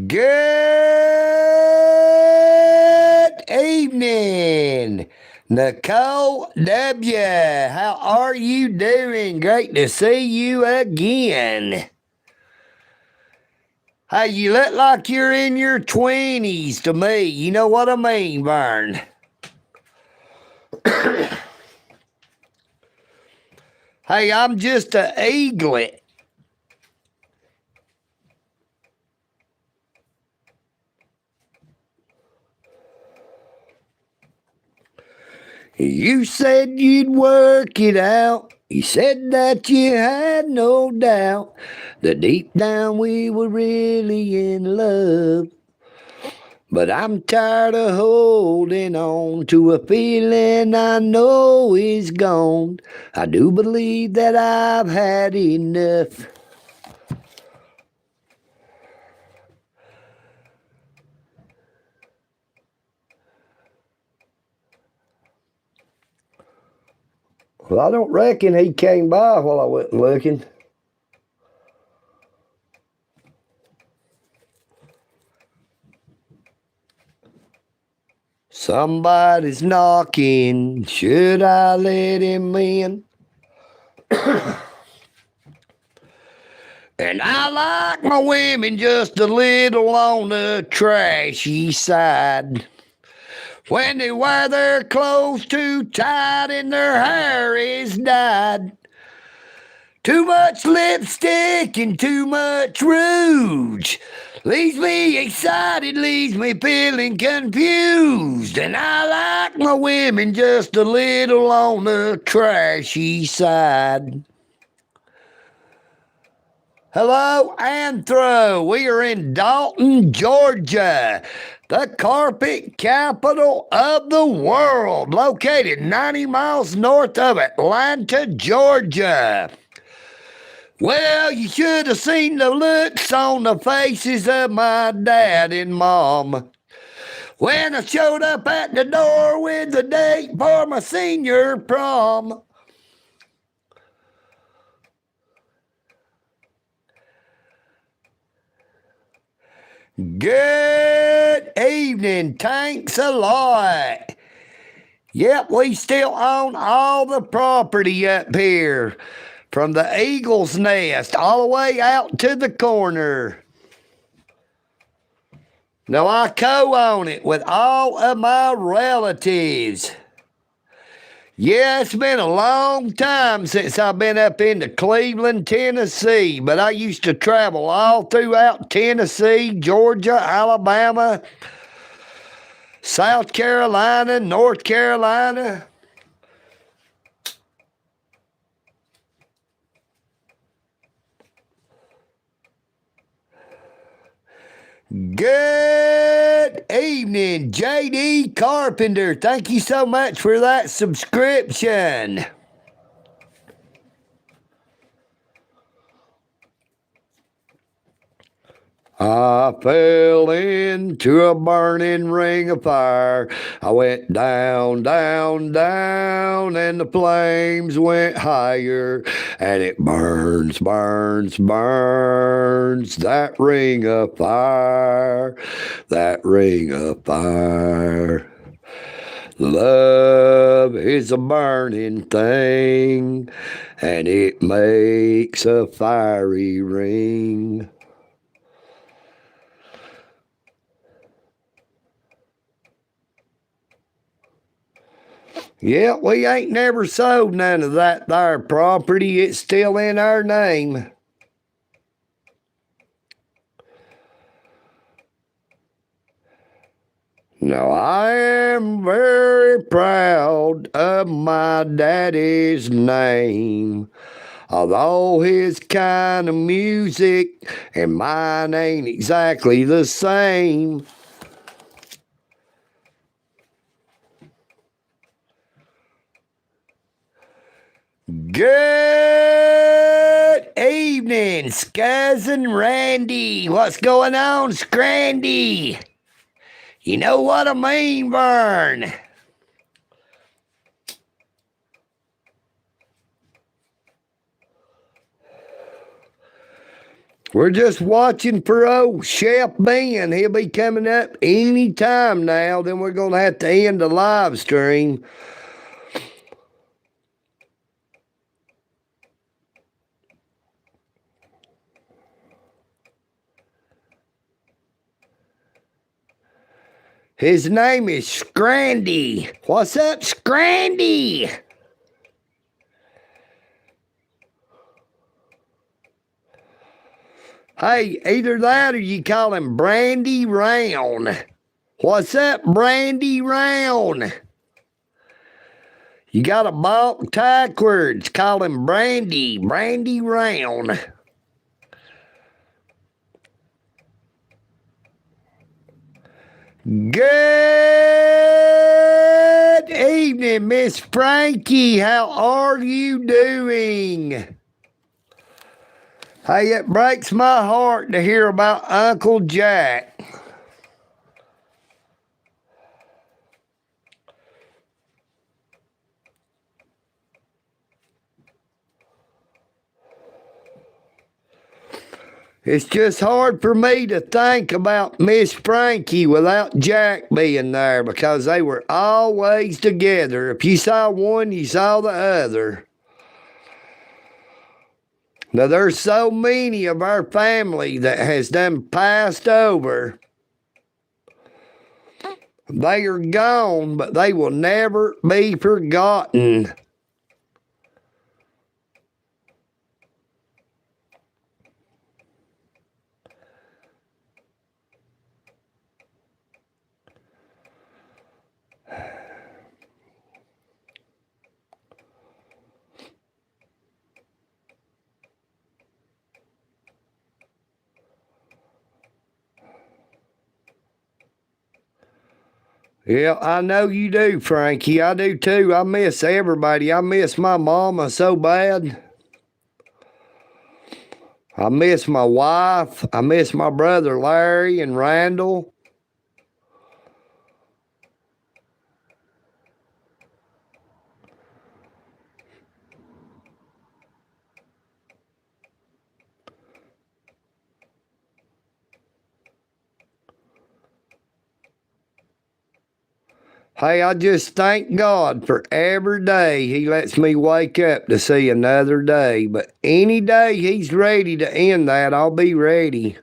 Good evening, Nicole W. How are you doing? Great to see you again. Hey, you look like you're in your 20s to me. You know what I mean, Vern? Hey, I'm just a eaglet. You said you'd work it out. You said that you had no doubt that deep down we were really in love. But I'm tired of holding on to a feeling I know is gone. I do believe that I've had enough. Well, I don't reckon he came by while I wasn't looking. Somebody's knocking. Should I let him in? And I like my women just a little on the trashy side. When they wear their clothes too tight and their hair is dyed. Too much lipstick and too much rouge. Leaves me excited, leaves me feeling confused. And I like my women just a little on the trashy side. Hello, Anthro. We are in Dalton, Georgia, the carpet capital of the world, located 90 miles north of Atlanta, Georgia. Well, you should have seen the looks on the faces of my dad and mom when I showed up at the door with the date for my senior prom. Good evening. Thanks a lot. Yep, we still own all the property up here. from the eagle's nest all the way out to the corner. Now I co-own it with all of my relatives. Yeah, it's been a long time since I've been up into Cleveland, Tennessee, but I used to travel all throughout Tennessee, Georgia, Alabama, South Carolina, North Carolina. Good evening, JD Carpenter. Thank you so much for that subscription. I fell into a burning ring of fire. I went down, down, down, and the flames went higher. And it burns, burns, burns, that ring of fire, that ring of fire. Love is a burning thing, and it makes a fiery ring. Yeah, we ain't never sold none of that there property. It's still in our name. Now, I am very proud of my daddy's name. Although his kind of music and mine ain't exactly the same. Good evening, Scuzz and Randy. What's going on, Scrandy? You know what I mean, Vern. We're just watching for old Chef Ben. He'll be coming up any time now. Then we're going to have to end the live stream. His name is Scrandy. What's up, Scrandy? Hey, either that or you call him Brandy Round. What's up, Brandy Round? You got a balk backwards. Call him Brandy Round. Good evening, Miss Frankie. How are you doing? Hey, it breaks my heart to hear about Uncle Jack. It's just hard for me to think about Miss Frankie without Jack being there because they were always together. If you saw one, you saw the other. Now, there's so many of our family that has done passed over. They are gone, but they will never be forgotten. Yeah, I know you do, Frankie. I do too. I miss everybody. I miss my mama so bad. I miss my wife. I miss my brother Larry and Randall. Hey, I just thank God for every day He lets me wake up to see another day. But any day He's ready to end that, I'll be ready.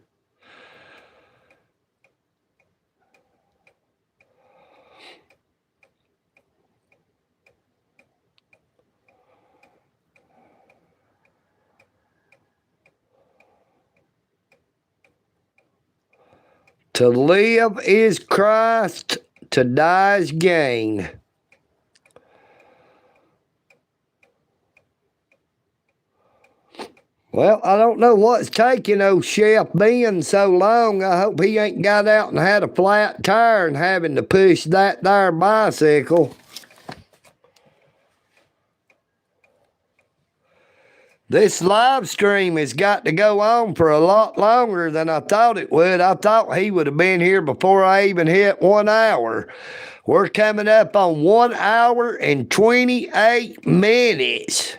To live is Christ, to die is gain. Well, I don't know what's taking old Chef Ben so long. I hope he ain't got out and had a flat tire and having to push that there bicycle. This live stream has got to go on for a lot longer than I thought it would. I thought he would have been here before I even hit 1 hour. We're coming up on 1 hour and 28 minutes.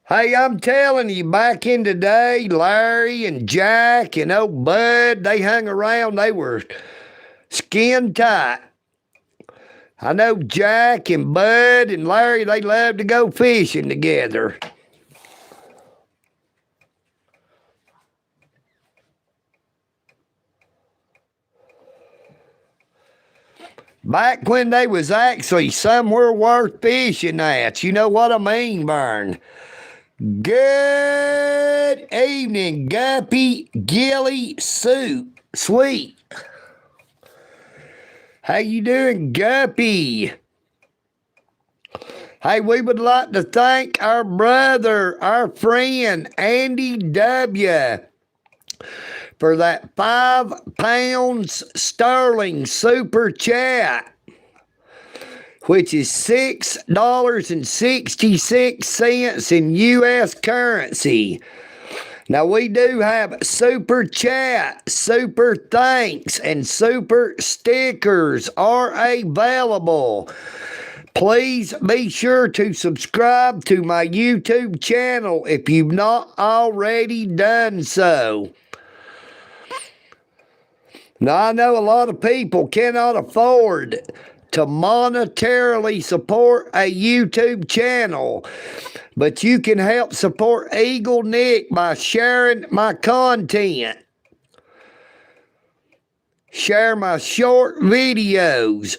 Hey, I'm telling you, back in the day, Larry and Jack and old Bud, they hung around. They were skin tight. I know Jack and Bud and Larry, they love to go fishing together. Back when they was actually somewhere worth fishing at. You know what I mean, Vern? Good evening, Guppy, Gilly, Sweet. How you doing, Guppy? Hey, we would like to thank our brother, our friend, Andy W., for that £5 sterling super chat, which is $6.66 in U.S. currency. Now, we do have super chat, super thanks, and super stickers are available. Please be sure to subscribe to my YouTube channel if you've not already done so. Now, I know a lot of people cannot afford to monetarily support a YouTube channel, but you can help support EagleNick by sharing my content. Share my short videos,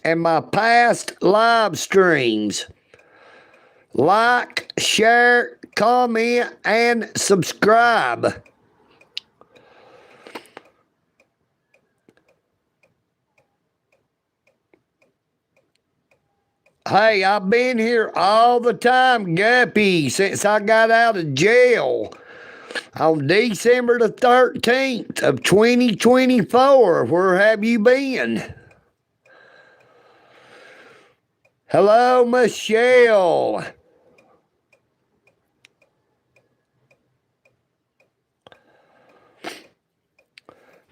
and my past live streams. Like, share, comment, and subscribe. Hey, I've been here all the time, Guppy, since I got out of jail on December the 13th of 2024. Where have you been? Hello, Michelle.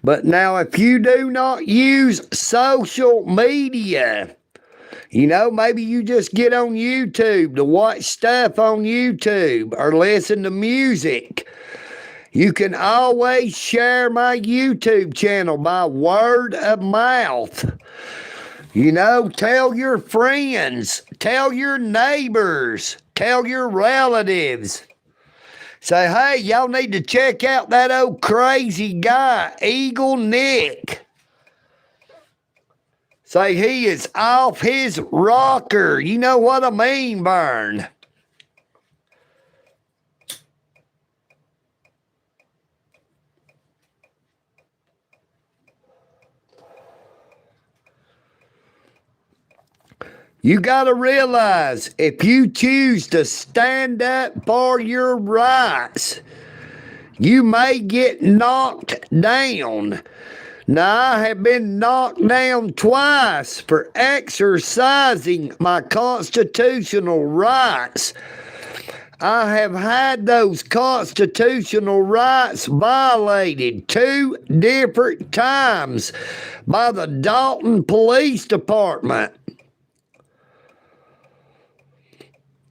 But now, if you do not use social media, you know, maybe you just get on YouTube to watch stuff on YouTube or listen to music. You can always share my YouTube channel by word of mouth. You know, tell your friends, tell your neighbors, tell your relatives. Say, hey, y'all need to check out that old crazy guy, EagleNick. Say he is off his rocker. You know what I mean, Vern? You got to realize, if you choose to stand up for your rights, you may get knocked down. Now, I have been knocked down twice for exercising my constitutional rights. I have had those constitutional rights violated 2 different times by the Dalton Police Department.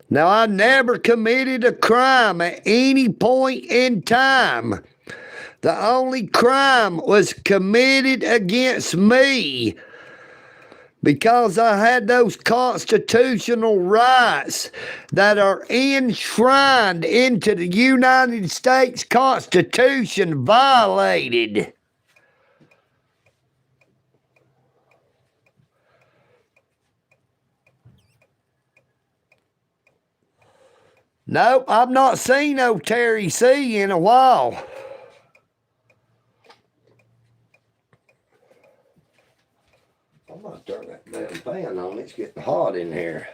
Now, I never committed a crime at any point in time. The only crime was committed against me because I had those constitutional rights that are enshrined into the United States Constitution violated. Nope, I've not seen no Terry C in a while. I'm gonna turn that damn fan on. It's getting hot in here.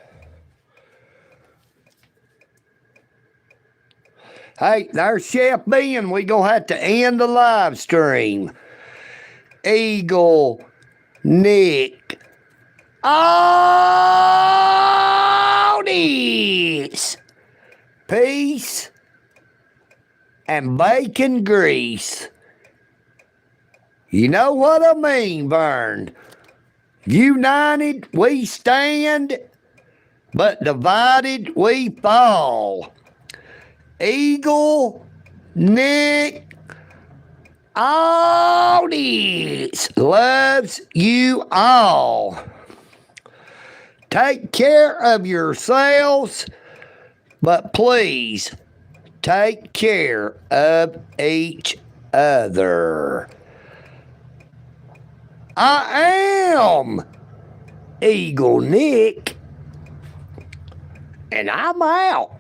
Hey, there's Chef Ben. We gonna have to end the live stream. EagleNick. All this. Peace and bacon grease. You know what I mean, Vern. United we stand, but divided we fall. EagleNick all this loves you all. Take care of yourselves, but please take care of each other. I am EagleNick, and I'm out.